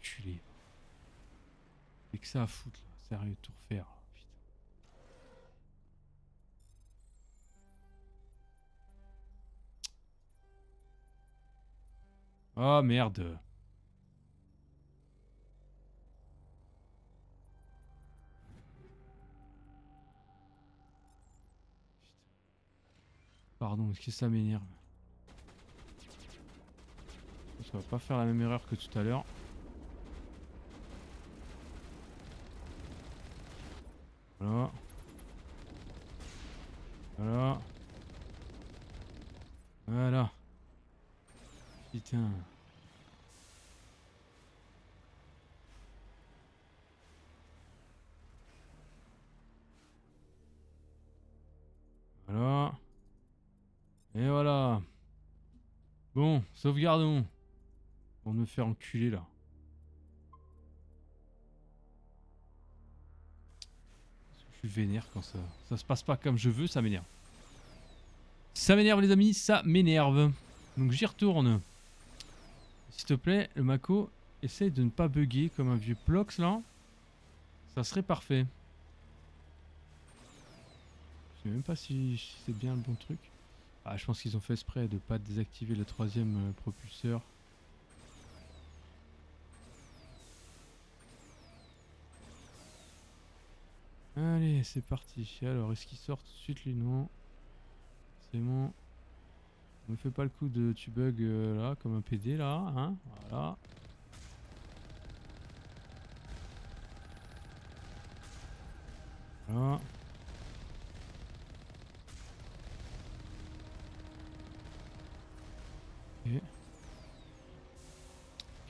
Culé. C'est que ça à foutre là, sérieux, tout refaire. Putain. Oh merde. Pardon, est-ce que ça m'énerve? Ça va pas faire la même erreur que tout à l'heure. Voilà. Voilà. Voilà. Putain. Voilà. Et voilà. Bon, sauvegardons. Pour me faire enculer là. Je suis vénère quand ça se passe pas comme je veux, ça m'énerve. Ça m'énerve les amis, ça m'énerve. Donc j'y retourne. S'il te plaît, le Mako, essaye de ne pas bugger comme un vieux plox là. Ça serait parfait. Je sais même pas si c'est bien le bon truc. Ah, je pense qu'ils ont fait exprès de pas désactiver le troisième propulseur. Allez, c'est parti. Alors, est-ce qu'il sort tout de suite lui? Non. C'est bon. Ne fais pas le coup de tu bug là, comme un PD là. Hein, voilà. Voilà.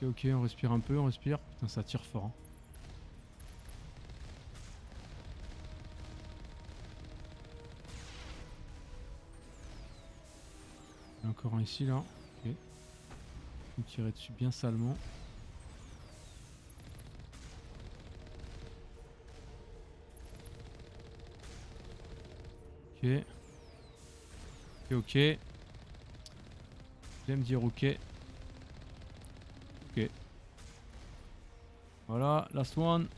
Ok, on respire un peu, on respire. Putain, ça tire fort. Hein. Il y en a encore un ici, là. Ok. On tirait dessus bien salement. Ok. Ok. J'aime dire ok. Ok. Voilà, last one.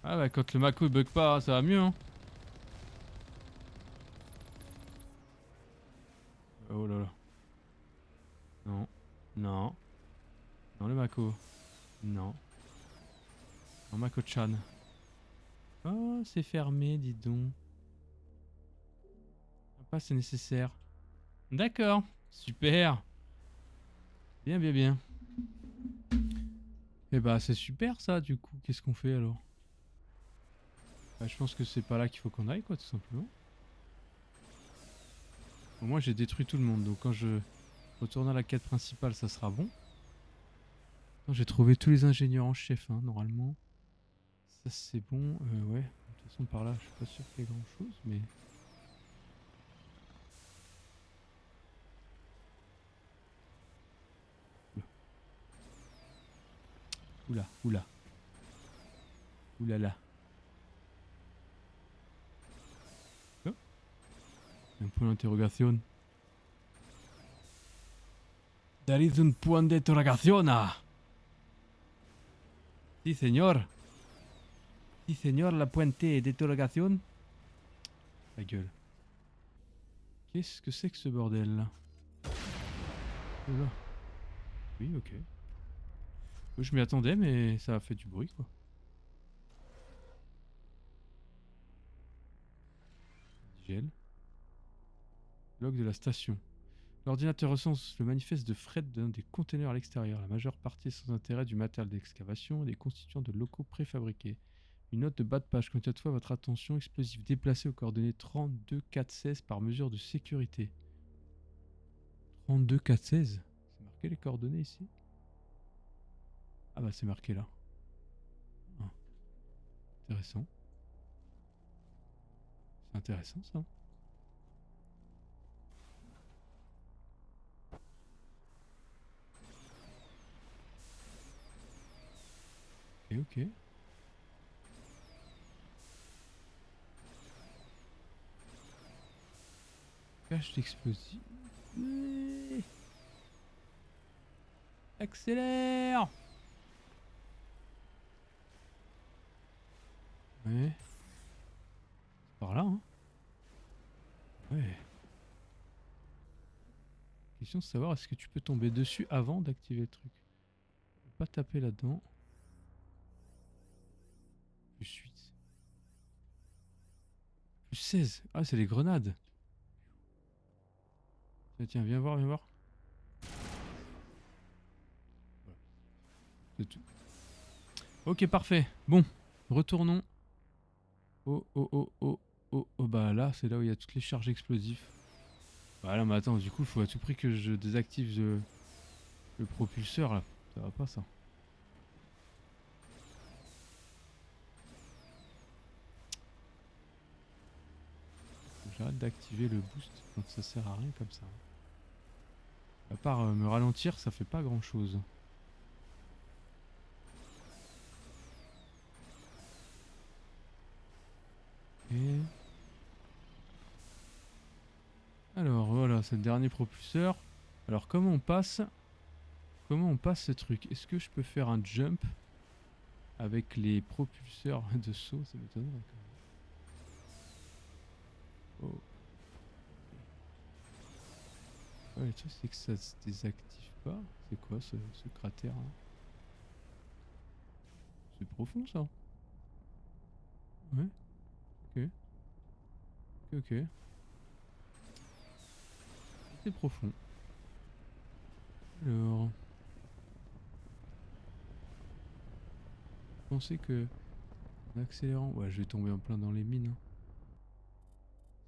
Ah bah quand le Mako il bug pas, ça va mieux hein. Oh là là. Non. Non. Non le Mako. Non. Non Mako-chan. Oh c'est fermé dis donc. Pas c'est nécessaire. D'accord. Super. Bien bien bien. Et bah c'est super ça du coup. Qu'est-ce qu'on fait alors? Bah, je pense que c'est pas là qu'il faut qu'on aille quoi tout simplement. Au moins j'ai détruit tout le monde donc quand je retourne à la quête principale ça sera bon. J'ai trouvé tous les ingénieurs en chef hein, normalement. Ça c'est bon. Ouais. De toute façon par là je suis pas sûr qu'il y ait grand chose mais... Oula, oula. Oulala. Oh. Un point d'interrogation. There is un point d'interrogation. Si, señor. Si, señor, la pointe d'interrogation. La gueule. Qu'est-ce que c'est que ce bordel là? Oula. Oui, ok. Je m'y attendais, mais ça a fait du bruit quoi. Gel. Log de la station. L'ordinateur recense le manifeste de fret d'un des containers à l'extérieur. La majeure partie est sans intérêt du matériel d'excavation et des constituants de locaux préfabriqués. Une note de bas de page contient toutefois votre attention. Explosif déplacé aux coordonnées 32416 par mesure de sécurité. 32416 ? C'est marqué les coordonnées ici ? Ah bah c'est marqué là. Ah. Intéressant. C'est intéressant ça. Ok, ok. Cache d'explosifs. Accélère. Ouais. C'est par là, hein. Ouais. Question de savoir est-ce que tu peux tomber dessus avant d'activer le truc. Pas taper là-dedans. Plus 8. Plus 16. Ah, c'est les grenades. Tiens, tiens, viens voir, viens voir. Voilà. C'est tout. Ok, parfait. Bon, retournons. Oh, oh, oh, oh, oh, oh. Bah là, c'est là où il y a toutes les charges explosives. Bah là, mais attends, du coup, il faut à tout prix que je désactive le propulseur là. Ça va pas ça. J'arrête d'activer le boost quand ça sert à rien comme ça. À part me ralentir, ça fait pas grand chose. Et... alors voilà, c'est le dernier propulseur. Alors comment on passe ce truc? Est-ce que je peux faire un jump avec les propulseurs de saut? Ça m'étonnerait quand même. Oh. Ouais, le truc c'est que ça se désactive pas. C'est quoi ce cratère là? C'est profond ça. Ouais. Ok. Ok, ok. C'est profond. Alors... je pensais que... en accélérant... ouais, je vais tomber en plein dans les mines. Hein.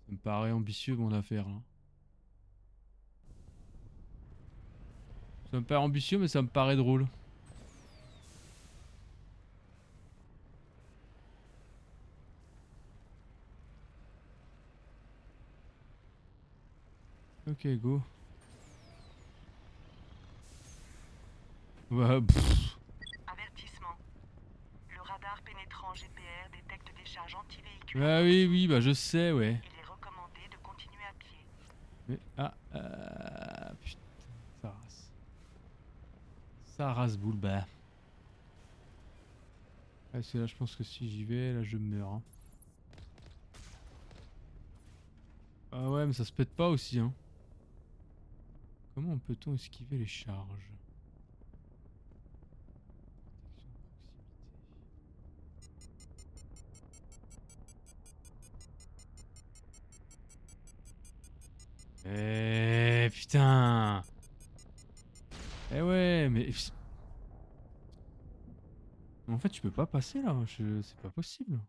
Ça me paraît ambitieux mon affaire là. Ça me paraît ambitieux, mais ça me paraît drôle. Ok, go. Ouais, pff. Avertissement. Le radar pénétrant GPR détecte des charges anti-véhicules. Ah oui, oui, bah je sais, ouais. Il est recommandé de continuer à pied. Mais, putain, ça rase. Ça rase boule, bah. Ah, c'est là, je pense que si j'y vais, là je meurs. Hein. Ah ouais, mais ça se pète pas aussi, hein. Comment peut-on esquiver les charges? Putain. Eh ouais, mais... En fait, tu peux pas passer là, c'est pas possible.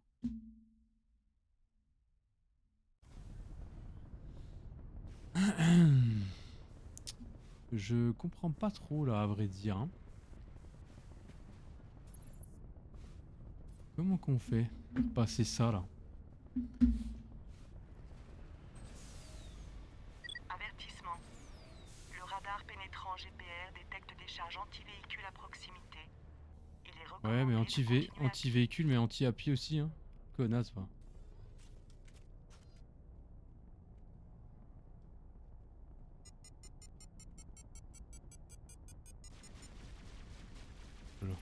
Je comprends pas trop là, à vrai dire. Hein. Comment qu'on fait pour passer ça là? Avertissement. Le radar pénétrant GPR détecte des charges anti-véhicules à proximité. Il est recommandé Ouais, mais de continuer à pied. anti-véhicule, mais anti-à pied aussi, hein. Connasse, va. Voilà.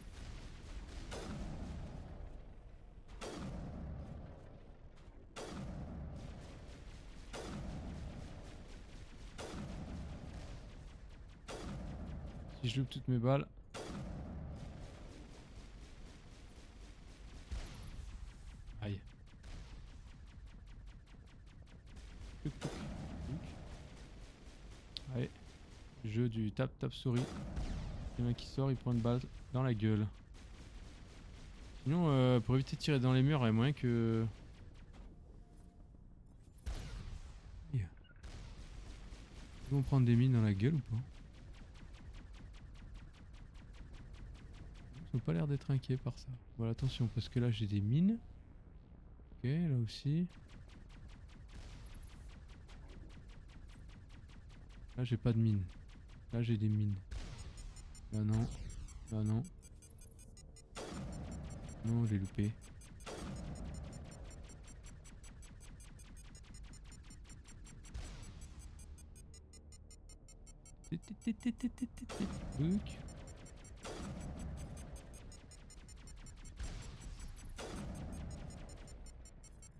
Si je loupe toutes mes balles. Aïe. Touc, touc, touc. Allez. Jeu du tap souris. Il y en a qui sort, il prend une balle dans la gueule. Sinon, pour éviter de tirer dans les murs, il y a moyen que... Ils vont prendre des mines dans la gueule ou pas? Ils ont pas l'air d'être inquiets par ça. Voilà, attention, parce que là j'ai des mines. Ok, là aussi. Là j'ai pas de mines. Là j'ai des mines. Là non. Là non. Non, j'ai loupé. Truc.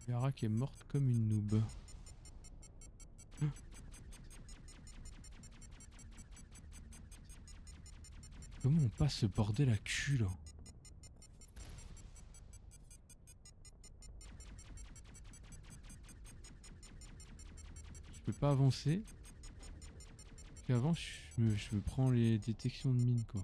Yara qui est morte comme une noob. Comment on passe ce bordel à cul là? Je peux pas avancer. Parce qu'avant je me prends les détections de mines quoi.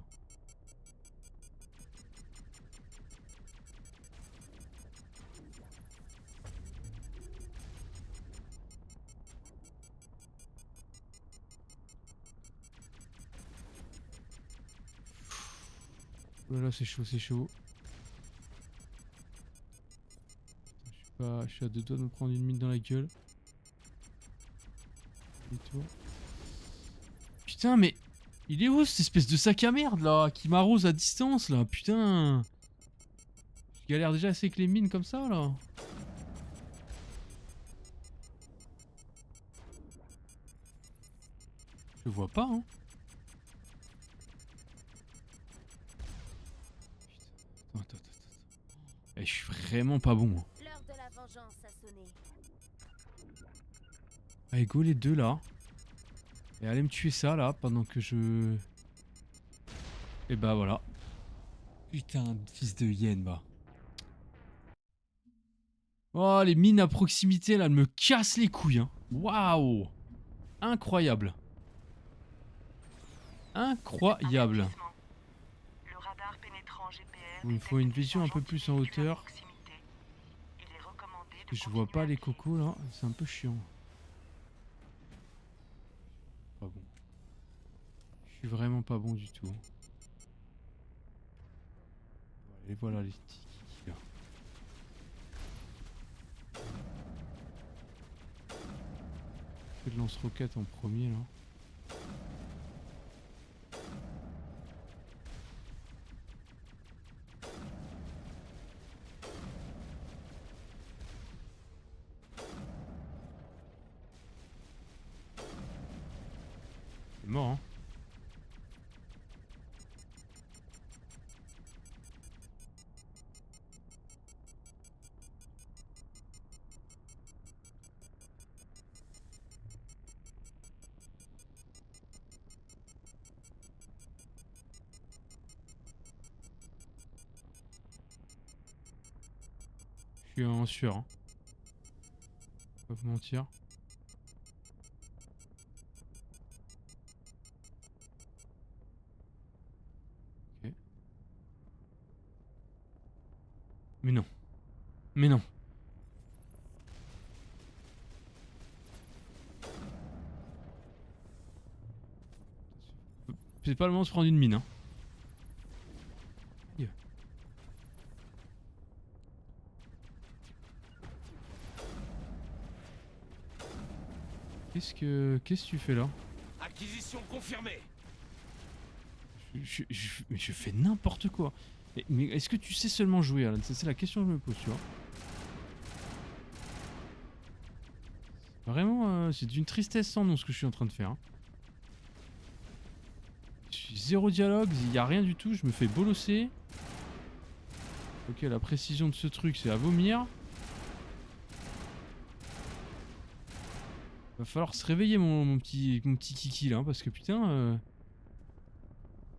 Oh là là, c'est chaud, c'est chaud. Je suis à deux doigts de me prendre une mine dans la gueule. Et tout. Putain, mais il est où cette espèce de sac à merde là qui m'arrose à distance là? Putain. Je galère déjà assez avec les mines comme ça là. Je vois pas hein. Putain, attends. Eh, je suis vraiment pas bon. Hein. L'heure de la vengeance a sonné. Allez, go les deux là. Et allez me tuer ça là pendant que je... Et bah voilà. Putain, fils de hyène bah. Oh les mines à proximité là, elles me cassent les couilles hein. Waouh. Incroyable. Incroyable. Avertissement. Le radar pénétrant GPR Il me faut une vision un peu plus en hauteur. Parce que je vois pas les cocos là, c'est un peu chiant. Pas bon. Je suis vraiment pas bon du tout. Et voilà les petits kikis là. Fais de lance-roquette en premier là. C'est mort hein. Je suis en sueur hein. Pas vous mentir. Ok. Mais non. Mais non. C'est pas le moment de se prendre une mine hein. Yeah. Qu'est-ce que tu fais là? Acquisition confirmée. Mais je fais n'importe quoi. Mais est-ce que tu sais seulement jouer Alan? C'est la question que je me pose, tu vois. Vraiment, c'est d'une tristesse sans nom ce que je suis en train de faire. Hein. Zéro dialogue, il n'y a rien du tout, je me fais bolosser. Ok, la précision de ce truc, c'est à vomir. Va falloir se réveiller mon petit kiki là, parce que putain...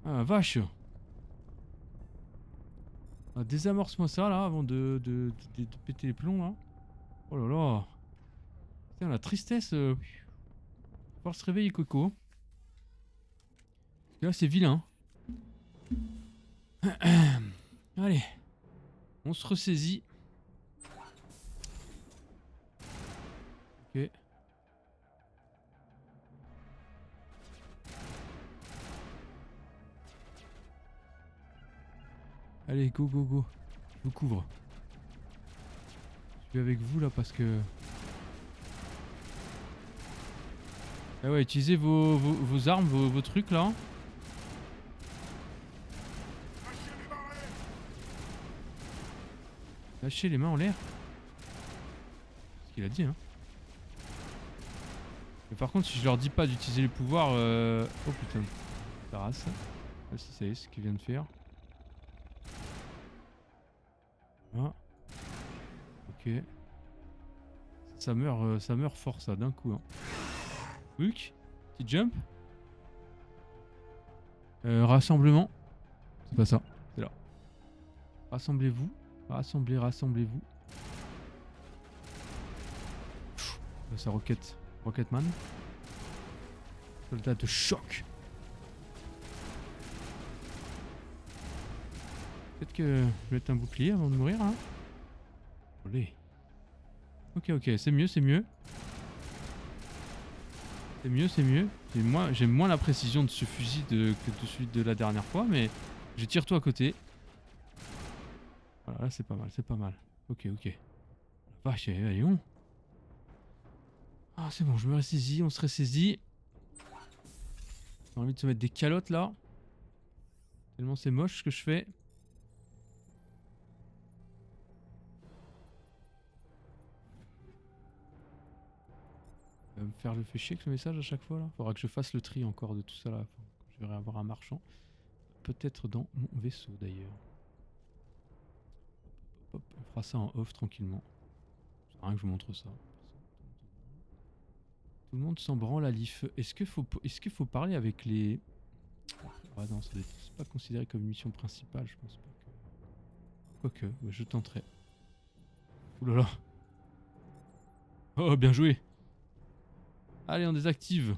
Ah vache. Ah, désamorce-moi ça là, avant de péter les plombs là. Oh là là. Putain, la tristesse... Va falloir se réveiller Coco. Parce que là c'est vilain. Allez. On se ressaisit. Ok. Allez, go, go, go. Je vous couvre. Je suis avec vous là parce que... Ah ouais, utilisez vos armes, vos trucs là. Lâchez les mains en l'air. C'est ce qu'il a dit hein. Mais par contre si je leur dis pas d'utiliser les pouvoirs... Oh putain. Ça race. Ah, si ça y est, ce qu'il vient de faire. Ah. Ok. Ça meurt fort ça d'un coup hein. Hook. Petit jump. Rassemblement. C'est pas ça. C'est là. Rassemblez-vous. Rassemblez-vous. Ça roquette. Rocketman. Soldat de choc. Peut-être que je vais mettre un bouclier avant de mourir hein. Olé. Ok, c'est mieux. C'est mieux. J'aime moins la précision de ce fusil que de celui de la dernière fois, mais je tire tout à côté. Voilà, là c'est pas mal. Ok. Vache, allez on. Ah c'est bon, je me ressaisis, on se ressaisit. J'ai envie de se mettre des calottes là. Tellement c'est moche ce que je fais. Il va me faire le fait chier avec ce message à chaque fois là. Faudra que je fasse le tri encore de tout ça là. Je verrai avoir un marchand. Peut-être dans mon vaisseau d'ailleurs. Hop, on fera ça en off tranquillement. C'est rien que je vous montre ça. Tout le monde s'en branle à l'IF. Est-ce qu'il faut parler avec les... Ah non, c'est pas considéré comme une mission principale, je pense pas que... Quoique, ouais, je tenterai. Oulala. Oh, bien joué. Allez, on désactive.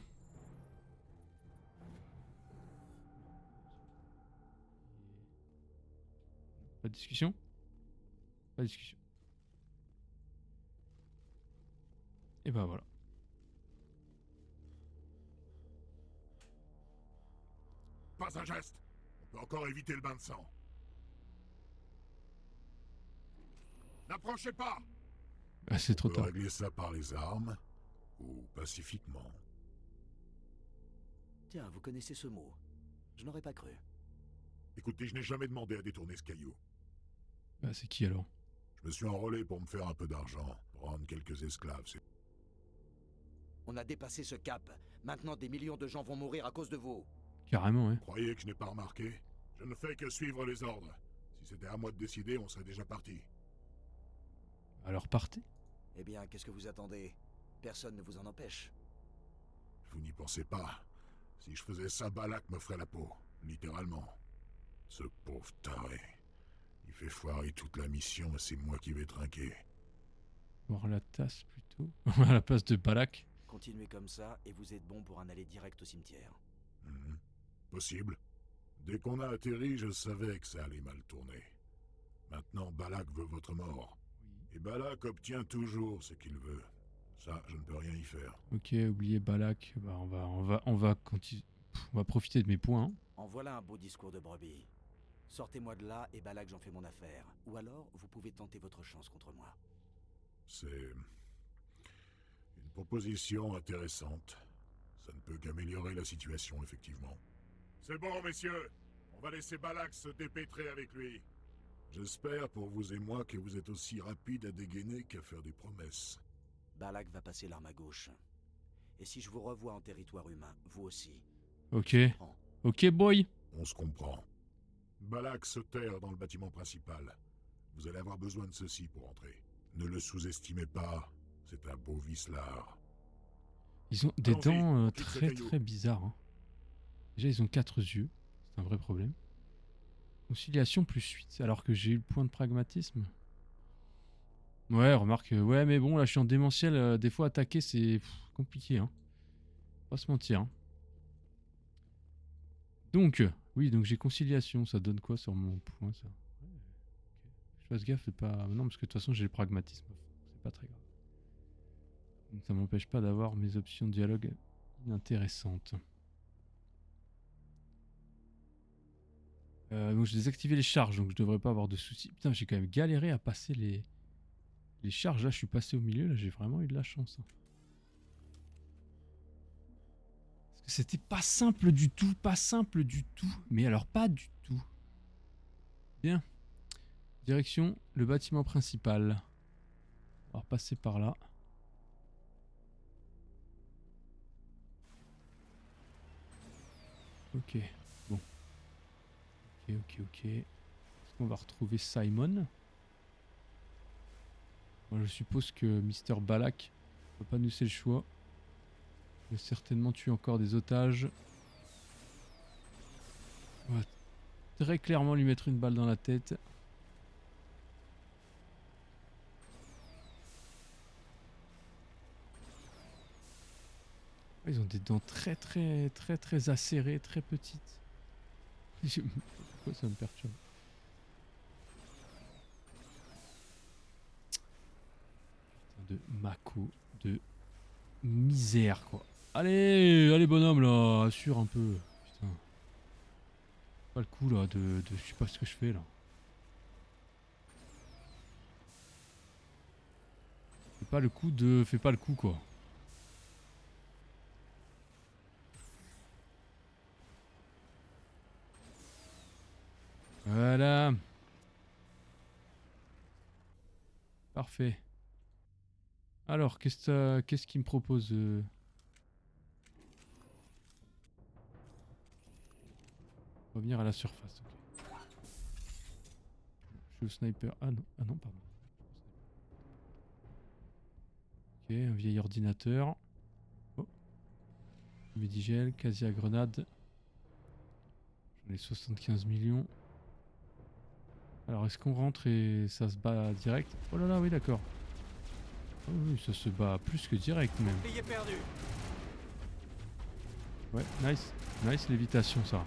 Pas de discussion? Pas de discussion. Et bah voilà. fasse un geste. On peut encore éviter le bain de sang. N'approchez pas! Ah, c'est trop On peut tard. régler ça par les armes, ou pacifiquement. Tiens, vous connaissez ce mot. Je n'aurais pas cru. Écoutez, je n'ai jamais demandé à détourner ce caillou. Bah, c'est qui alors? Je me suis enrôlé pour me faire un peu d'argent, prendre quelques esclaves. On a dépassé ce cap. Maintenant, des millions de gens vont mourir à cause de vous. Carrément, ouais. Vous croyez que je n'ai pas remarqué? Je ne fais que suivre les ordres. Si c'était à moi de décider, on serait déjà parti. Alors partez. Eh bien, qu'est-ce que vous attendez? Personne ne vous en empêche. Vous n'y pensez pas. Si je faisais ça, Balak me ferait la peau. Littéralement. Ce pauvre taré. Il fait foirer toute la mission et c'est moi qui vais trinquer. Voir la tasse plutôt. À la place de Balak. Continuez comme ça et vous êtes bon pour en aller direct au cimetière. Possible. Dès qu'on a atterri, je savais que ça allait mal tourner. Maintenant, Balak veut votre mort. Et Balak obtient toujours ce qu'il veut. Ça, je ne peux rien y faire. Ok, oubliez Balak. Bah, on va profiter de mes points. Hein. En voilà un beau discours de brebis. Sortez-moi de là et Balak, j'en fais mon affaire. Ou alors, vous pouvez tenter votre chance contre moi. C'est une proposition intéressante. Ça ne peut qu'améliorer la situation, effectivement. C'est bon, messieurs. On va laisser Balak se dépêtrer avec lui. J'espère pour vous et moi que vous êtes aussi rapides à dégainer qu'à faire des promesses. Balak va passer l'arme à gauche. Et si je vous revois en territoire humain, vous aussi. Ok. Ok, boy. On se comprend. Balak se terre dans le bâtiment principal. Vous allez avoir besoin de ceci pour entrer. Ne le sous-estimez pas, c'est un beau vicelard. Ils ont des Allons-y, dents on quitte ce très caillou. très bizarres. Hein. Déjà, ils ont 4 yeux. C'est un vrai problème. Conciliation plus 8, alors que j'ai eu le point de pragmatisme. Ouais, remarque, ouais, mais bon, là, je suis en démentiel. Des fois, attaquer, c'est compliqué. Hein. Pas se mentir. Hein. Donc, oui, donc j'ai conciliation. Ça donne quoi sur mon point, ça? Ouais, ok. Je fasse gaffe, c'est pas... Non, parce que de toute façon, j'ai le pragmatisme. C'est pas très grave. Donc, ça m'empêche pas d'avoir mes options de dialogue intéressantes. Donc j'ai désactivé les charges, donc je devrais pas avoir de soucis. Putain, j'ai quand même galéré à passer les charges. Là, je suis passé au milieu, là, j'ai vraiment eu de la chance. Hein. Parce que c'était pas simple du tout, Mais alors, pas du tout. Bien. Direction le bâtiment principal. On va passer par là. Ok. Bon. Ok. Est-ce qu'on va retrouver Simon? Moi, je suppose que Mr. Balak ne va pas nous laisser le choix. Il va certainement tuer encore des otages. On va très clairement lui mettre une balle dans la tête. Ils ont des dents très acérées, très petites. Pourquoi ça me perturbe? Putain de Mako de misère, quoi. Allez bonhomme, là, assure un peu. Putain. Pas le coup, là, de je sais pas ce que je fais, là. Fais pas le coup, quoi. Voilà. Parfait. Alors, qu'est-ce qu'il me propose Revenir à la surface. Okay. Je suis au sniper. Ah non, pardon. Ok, un vieil ordinateur. Oh. Médigel, quasi à grenade. J'en ai 75 millions. Alors, est-ce qu'on rentre et ça se bat direct? Oh là là, oui, d'accord. Oh oui, ça se bat plus que direct, même. Ouais, nice. Nice lévitation, ça.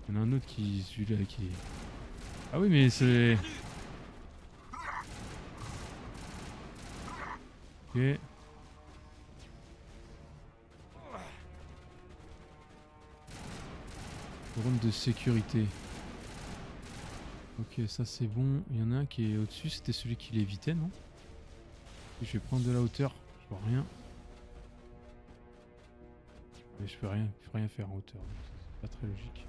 Il y en a un autre qui... Celui-là qui... Ah oui, mais c'est... Ok. Drone de sécurité. Ok, ça c'est bon. Il y en a un qui est au-dessus. C'était celui qui l'évitait, non? Je vais prendre de la hauteur. Je vois rien. Mais je peux rien faire en hauteur. C'est pas très logique.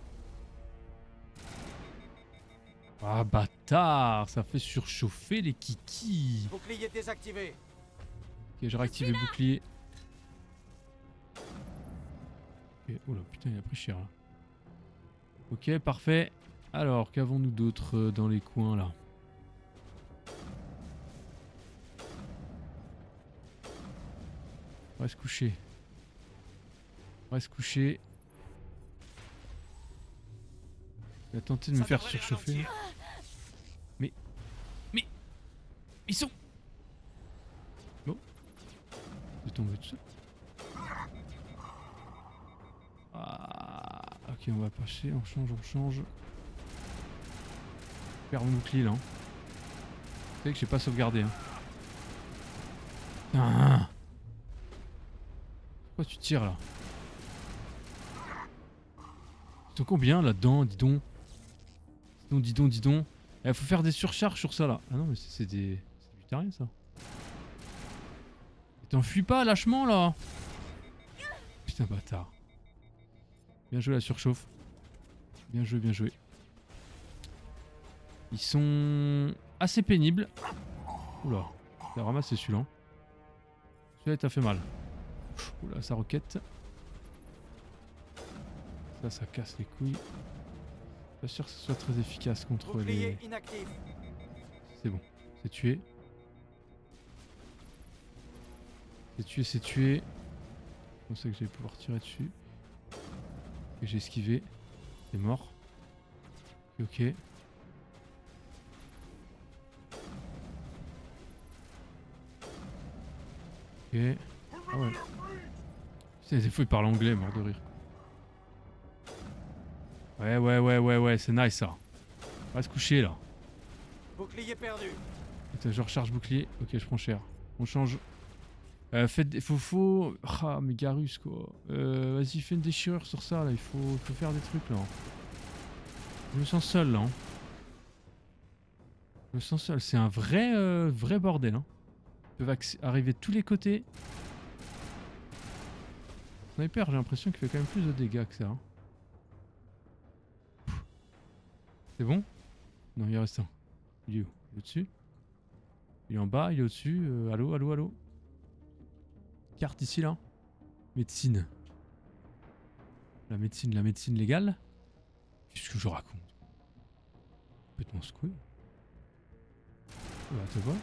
Ah bâtard, ça fait surchauffer les kikis. Bouclier désactivé. Ok, j'ai réactivé le bouclier. Ok, oula putain, il a pris cher là. Ok, parfait. Alors, qu'avons-nous d'autre dans les coins là? On va se coucher. On va se coucher. Il a tenté de me faire surchauffer. Mais ils sont... Bon. Il est tombé dessus. Ah, ok, on va passer, on change. Je perds mon bouclier là. Vous savez que j'ai pas sauvegardé. Hein. Ah. Pourquoi tu tires là? Ils sont combien là-dedans, dis donc? Dis donc. Il faut faire des surcharges sur ça là. Ah non mais c'est du terrien ça. T'enfuis pas lâchement là. Putain bâtard. Bien joué la surchauffe. Bien joué. Ils sont assez pénibles. Oula, t'as ramassé celui-là. Celui-là t'a fait mal. Oula, sa roquette. Ça casse les couilles. Pas sûr que ce soit très efficace contre les... C'est bon, c'est tué. C'est tué. Je pensais que j'allais pouvoir tirer dessus. Et j'ai esquivé. C'est mort. Ok. Ok. Ah ouais. Putain, des fois il parle anglais, mort de rire. Ouais, c'est nice ça. On va se coucher là. Bouclier perdu. Attends, je recharge bouclier. Ok, je prends cher. On change. Faites des... Faut... Ah, mais Garus quoi. Vas-y, fais une déchirure sur ça là. Il faut faire des trucs là. Je me sens seul là. Hein. Je me sens seul. C'est un vrai bordel. Hein. Ils peuvent arriver de tous les côtés. Sniper, j'ai l'impression qu'il fait quand même plus de dégâts que ça. Hein. C'est bon? Non, il reste un. Il est où? Il est au-dessus? Il est en bas, il est au-dessus. Allô? Carte ici là. Médecine. La médecine légale. Qu'est-ce que je raconte? Complètement secoué. Bah, tu vois?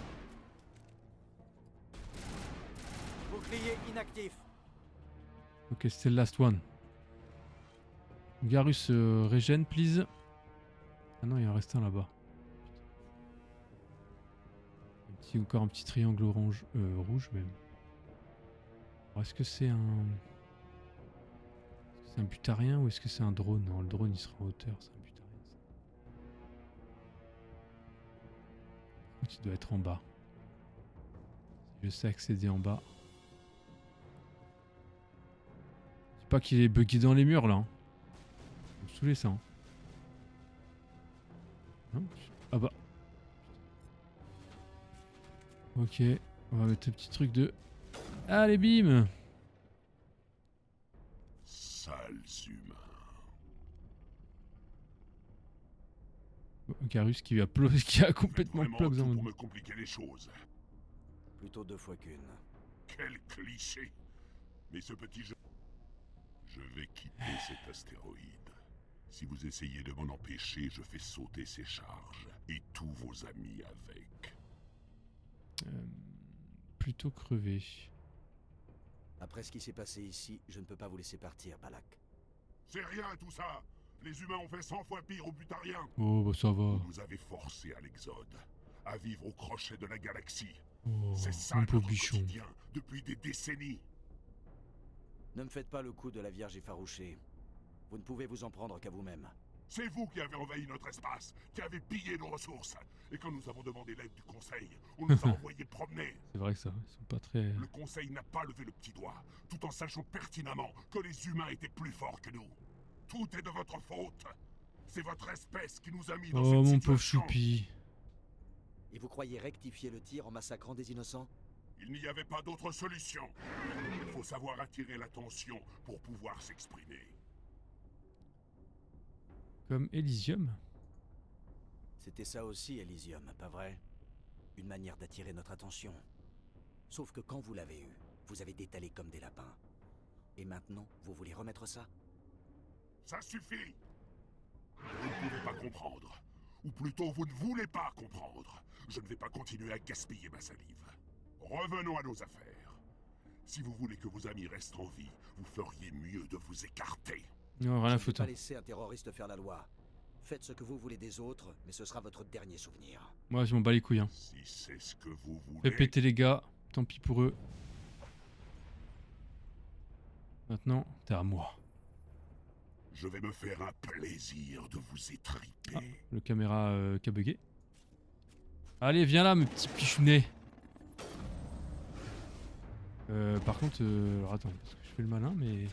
Bouclier inactif. Ok, c'était le last one. Garus régène, please. Ah non, il en reste un là-bas. Encore un petit triangle orange, rouge même. Alors, est-ce que c'est un... C'est un butarien ou est-ce que c'est un drone? Non, le drone il sera en hauteur, c'est un butarien. Il doit être en bas. Je sais accéder en bas. C'est pas qu'il est bugué dans les murs là. Hein. Vous me saoulez ça. Hein. Non? Ah bah. Ok, on va mettre un petit truc de... Allez bim! Sales humains. Garus qui a complètement plug dans pour me compliquer les choses. Plutôt 2 fois qu'une. Quel cliché. Mais ce petit jeu... Je vais quitter cet astéroïde. Si vous essayez de m'en empêcher, je fais sauter ses charges. Et tous vos amis avec. Plutôt crevé. Après ce qui s'est passé ici, je ne peux pas vous laisser partir, Balak. C'est rien tout ça. Les humains ont fait 100 fois pire aux butariens. Oh bah ça va. Vous nous avez forcés à l'exode, à vivre au crochet de la galaxie. Oh, c'est ça mon notre pauvre bichon. quotidien depuis des décennies. Ne me faites pas le coup de la Vierge effarouchée. Vous ne pouvez vous en prendre qu'à vous-même. C'est vous qui avez envahi notre espace, qui avez pillé nos ressources. Et quand nous avons demandé l'aide du Conseil, on nous a envoyés promener. C'est vrai que ça, ils sont pas très... Le Conseil n'a pas levé le petit doigt, tout en sachant pertinemment que les humains étaient plus forts que nous. Tout est de votre faute. C'est votre espèce qui nous a mis dans Oh cette mon pauvre situation. choupi. Et vous croyez rectifier le tir en massacrant des innocents? Il n'y avait pas d'autre solution. Il faut savoir attirer l'attention pour pouvoir s'exprimer. Comme Elysium. C'était ça aussi, Elysium, pas vrai? Une manière d'attirer notre attention. Sauf que quand vous l'avez eu, vous avez détalé comme des lapins. Et maintenant, vous voulez remettre ça? Ça suffit. Vous ne pouvez pas comprendre. Ou plutôt, vous ne voulez pas comprendre. Je ne vais pas continuer à gaspiller ma salive. Revenons à nos affaires. Si vous voulez que vos amis restent en vie, vous feriez mieux de vous écarter. Non, rien à Je ne vais foutre. pas laisser un terroriste faire la loi. Faites ce que vous voulez des autres, mais ce sera votre dernier souvenir. Moi, je m'en bats les couilles. Hein. Si c'est ce que vous voulez... Fais péter les gars. Tant pis pour eux. Maintenant, t'es à moi. Je vais me faire un plaisir de vous étriper. Ah, le caméra qui a bugué. Allez, viens là, mes petits pichounets. Par contre, alors attends, parce que je fais le malin, mais...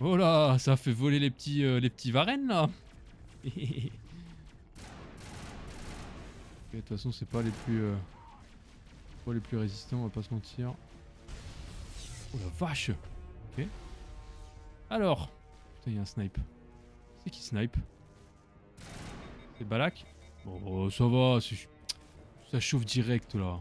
Oh là, ça fait voler les petits varens, là. Ok, de toute façon, c'est pas les plus résistants, on va pas se mentir. Oh la vache. Ok. Alors. Putain, il y a un snipe. C'est qui snipe? C'est Balak? Bon, ça va, ça chauffe direct, là.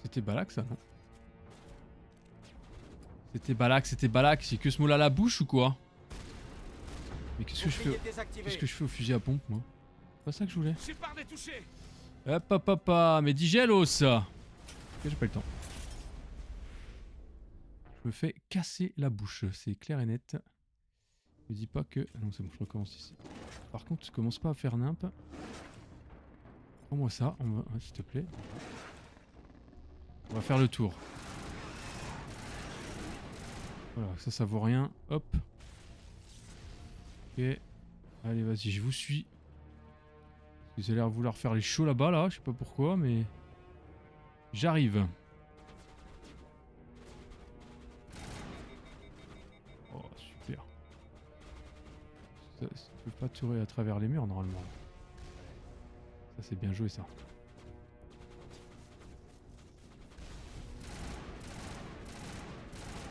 C'était Balak, ça, non? C'était Balak, c'est que ce mot-là à la bouche ou quoi? Mais qu'est-ce que je fais? Qu'est-ce que je fais au fusil à pompe, moi? C'est pas ça que je voulais. Hop hop hop hop, mais dis gelos. Ok, j'ai pas le temps. Je me fais casser la bouche, c'est clair et net. Me dis pas que... Ah non, c'est bon, je recommence ici. Par contre, tu commences pas à faire nimp. Prends-moi ça, on va... ouais, s'il te plaît. On va faire le tour. Voilà, ça vaut rien. Hop. Ok. Allez, vas-y, je vous suis. Vous avez l'air de vouloir faire les shows là-bas, là. Je sais pas pourquoi, mais... J'arrive. Oh, super. Ça peut pas tirer à travers les murs, normalement. Ça, c'est bien joué, ça.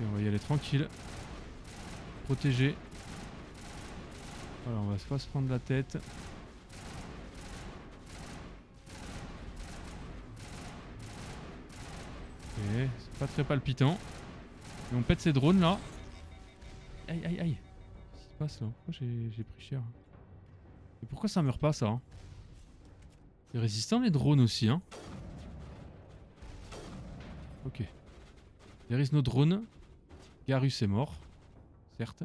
Et on va y aller tranquille. Protégé. Voilà, on va pas se prendre la tête. Ok, c'est pas très palpitant. Et on pète ces drones là. Aïe aïe aïe. Qu'est-ce qui se passe là? Pourquoi j'ai pris cher? Et pourquoi ça meurt pas ça hein? C'est résistant les drones aussi hein. Ok. There is no drone. Garus est mort. Certes.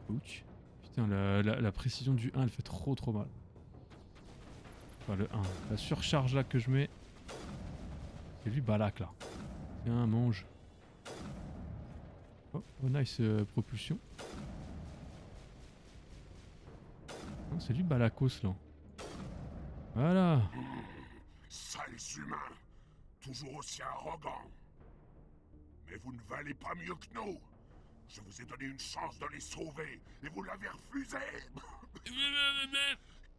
Ouch. Putain, la précision du 1 elle fait trop mal. Enfin le 1. La surcharge là que je mets. C'est lui Balak là. Tiens, mange. Oh, nice propulsion. Non, c'est lui Balakos là. Voilà. Sales humains, toujours aussi arrogants. Mais vous ne valez pas mieux que nous. Je vous ai donné une chance de les sauver et vous l'avez refusé.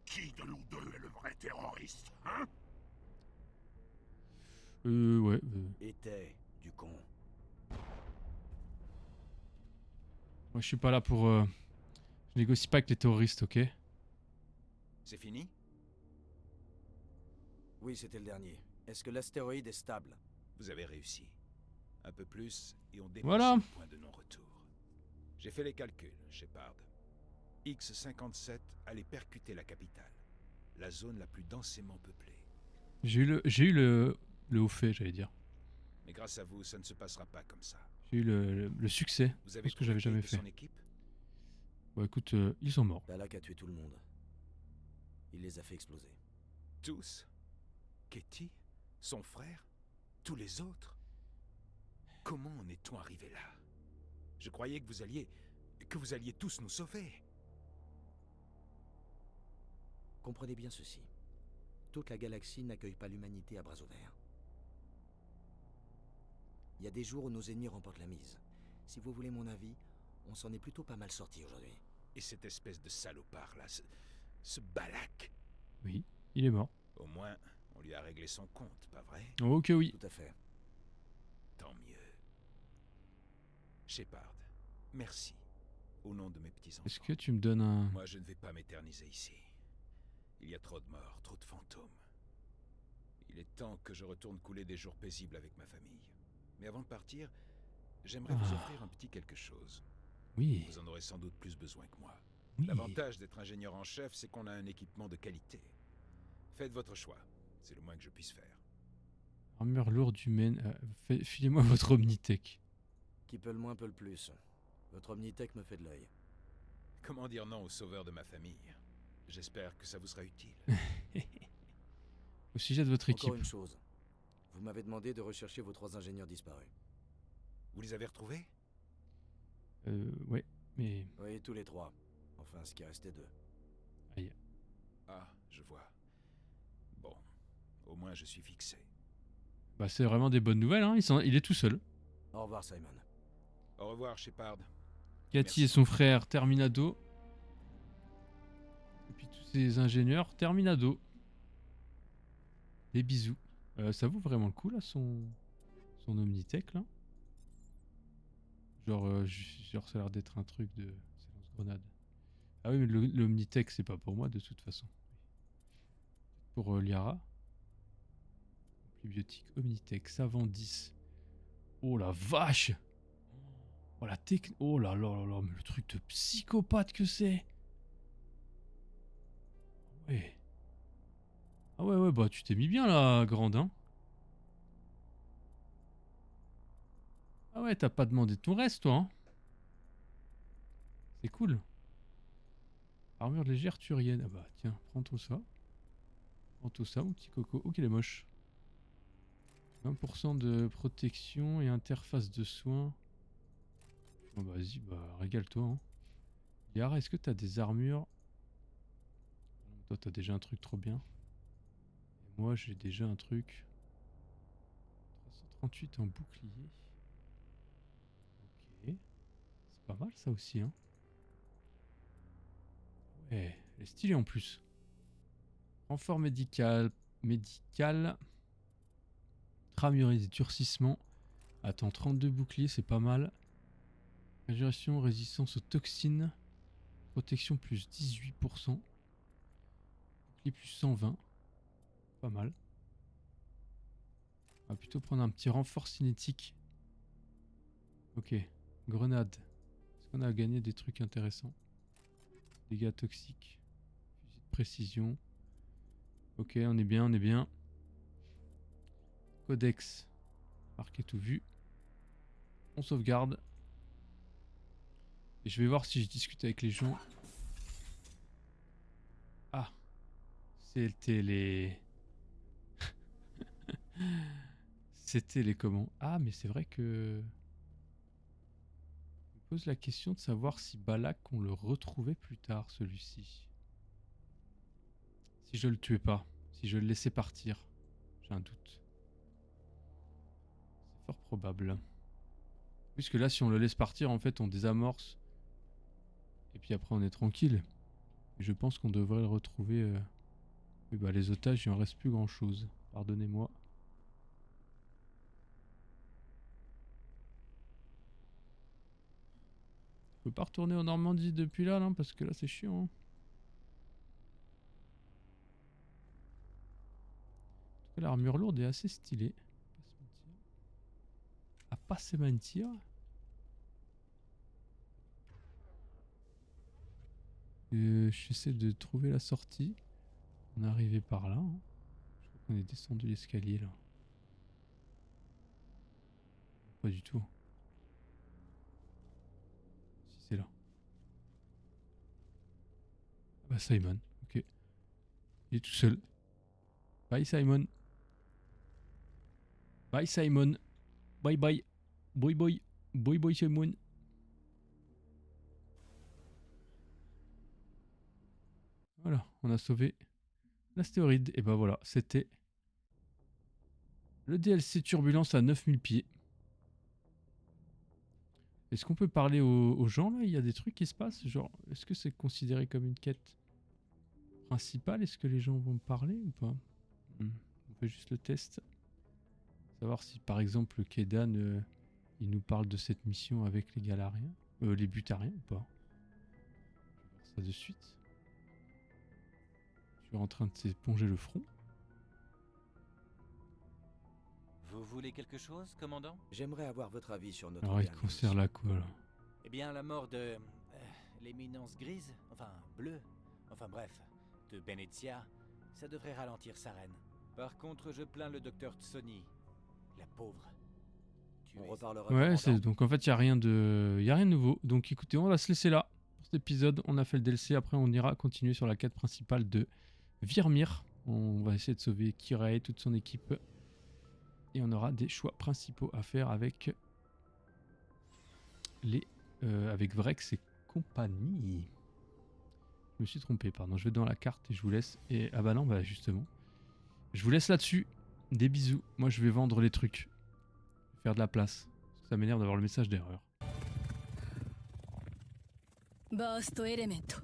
Qui de nous deux est le vrai terroriste, hein? Ouais. Était du con. Moi je suis pas là pour... Je négocie pas avec les terroristes, ok? C'est fini? Oui, c'était le dernier. Est-ce que l'astéroïde est stable? Vous avez réussi. Un peu plus et on dépasse Voilà. le point de non-retour. J'ai fait les calculs, Shepard. X-57 allait percuter la capitale, la zone la plus densément peuplée. J'ai eu le haut fait, j'allais dire. Mais grâce à vous, ça ne se passera pas comme ça. J'ai eu le succès. Vous avez Ce que j'avais jamais profité fait. de son équipe? Bon écoute, ils sont morts. Balak a tué tout le monde. Il les a fait exploser. Tous? Katie? Son frère? Tous les autres? Comment en est-on arrivé là? Je croyais que vous alliez tous nous sauver. Comprenez bien ceci. Toute la galaxie n'accueille pas l'humanité à bras ouverts. Il y a des jours où nos ennemis remportent la mise. Si vous voulez mon avis, on s'en est plutôt pas mal sorti aujourd'hui. Et cette espèce de salopard là, ce Balak, Oui, il est mort. au moins, on lui a réglé son compte, pas vrai? Ok, oui. Tout à fait. Tant mieux. Shepard, merci. Au nom de mes petits-enfants. Est-ce que tu me donnes un... Moi, je ne vais pas m'éterniser ici. Il y a trop de morts, trop de fantômes. Il est temps que je retourne couler des jours paisibles avec ma famille. Mais avant de partir, j'aimerais vous offrir un petit quelque chose. Oui, Vous en aurez sans doute plus besoin que moi. oui. L'avantage d'être ingénieur en chef, c'est qu'on a un équipement de qualité. Faites votre choix. C'est le moins que je puisse faire. Armure lourde humaine. Filez-moi votre Omnitech. Qui peut le moins peut le plus. Votre Omnitech me fait de l'œil. Comment dire non au sauveur de ma famille? J'espère que ça vous sera utile. Au sujet de votre équipe. Encore une chose. Vous m'avez demandé de rechercher vos 3 ingénieurs disparus. Vous les avez retrouvés? Ouais, mais... Oui, tous les 3. Enfin, ce qui restait d'eux. Aïe. Ah, je vois. Bon, au moins je suis fixé. Bah c'est vraiment des bonnes nouvelles, hein. Il est tout seul. Au revoir, Simon. Au revoir, Shepard. Cathy Merci. et son frère Terminado. Et puis tous ces ingénieurs Terminado. Des bisous. Ça vaut vraiment le coup là, son Omnitech là. Genre ça a l'air d'être un truc de... C'est lance-grenade. Ah oui, mais l'Omnitech c'est pas pour moi de toute façon. Pour Liara. Bibliothèque Omnitech, Savant 10. Oh la vache! Oh la techno... Oh là là là là, mais le truc de psychopathe que c'est! Ouais. Ah ouais, ouais, bah tu t'es mis bien là, grande, hein? Ah ouais, t'as pas demandé ton reste, toi, hein? C'est cool. Armure légère turienne. Ah bah tiens, prends tout ça. Prends tout ça, mon petit coco. Oh, qu'il est moche. 20% de protection et interface de soins. Bon bah vas-y, bah régale-toi, hein. Yara, est-ce que t'as des armures? Toi, t'as déjà un truc trop bien. Et moi, j'ai déjà un truc. 338 en bouclier. Ok. C'est pas mal ça aussi, hein. Ouais, elle est stylée en plus. Renfort médical. Tramurise, durcissement. Attends, 32 boucliers, c'est pas mal. Régénération, résistance aux toxines. Protection plus 18%. Bouclier plus 120. Pas mal. On va plutôt prendre un petit renfort cinétique. Ok. Grenade. Est-ce qu'on a gagné des trucs intéressants? Dégâts toxiques. Fusil de précision. Ok, on est bien, on est bien. Codex. Marqué tout vu. On sauvegarde. Et je vais voir si je discute avec les gens. Ah. C'était les... C'était les comment? Ah, mais c'est vrai que... Je me pose la question de savoir si Balak, on le retrouvait plus tard, celui-ci. Si je le tuais pas. Si je le laissais partir. J'ai un doute. C'est fort probable. Puisque là, si on le laisse partir, en fait, on désamorce. Et puis après, on est tranquille. Et je pense qu'on devrait le retrouver... Oui, bah les otages, il en reste plus grand-chose. Pardonnez-moi. Je peux pas retourner en Normandie depuis là, non, parce que là, c'est chiant. Hein. En tout cas, l'armure lourde est assez stylée. À pas se mentir. J'essaie de trouver la sortie. On est arrivé par là. Hein. Je crois qu'on est descendu l'escalier là. Pas du tout. Si c'est là. Ah bah Simon, ok. Il est tout seul. Bye Simon. Bye Simon. Bye bye. Boy boy. Boy boy Simon. Voilà, on a sauvé l'astéroïde. Et bah voilà, c'était le DLC Turbulence à 9000 pieds. Est-ce qu'on peut parler aux gens là? Il y a des trucs qui se passent? Genre, est-ce que c'est considéré comme une quête principale? Est-ce que les gens vont me parler ou pas? On fait juste le test. Savoir si par exemple Kedan il nous parle de cette mission avec les Galariens, les Butariens ou pas. Je vais voir ça de suite. Je suis en train de s'éponger le front. Vous voulez quelque chose, commandant? J'aimerais avoir votre avis sur notre Alors il dernière concerne mission. là quoi là? Eh bien, la mort de... l'éminence grise, enfin bleue, enfin bref, de Benezia, ça devrait ralentir sa reine. Par contre, je plains le docteur Tsoni, la pauvre. On reparlera. Ouais, commandant. c'est donc en fait il y a rien de nouveau. Donc écoutez, on va se laisser là pour cet épisode. On a fait le DLC, après on ira continuer sur la quête principale de Virmir. On va essayer de sauver Kira et toute son équipe. Et on aura des choix principaux à faire avec avec Vrex et compagnie. Je me suis trompé, pardon. Je vais dans la carte et je vous laisse. Et ah bah non, bah justement. Je vous laisse là-dessus. Des bisous. Moi je vais vendre les trucs. Faire de la place. Ça m'énerve d'avoir le message d'erreur. Burst Element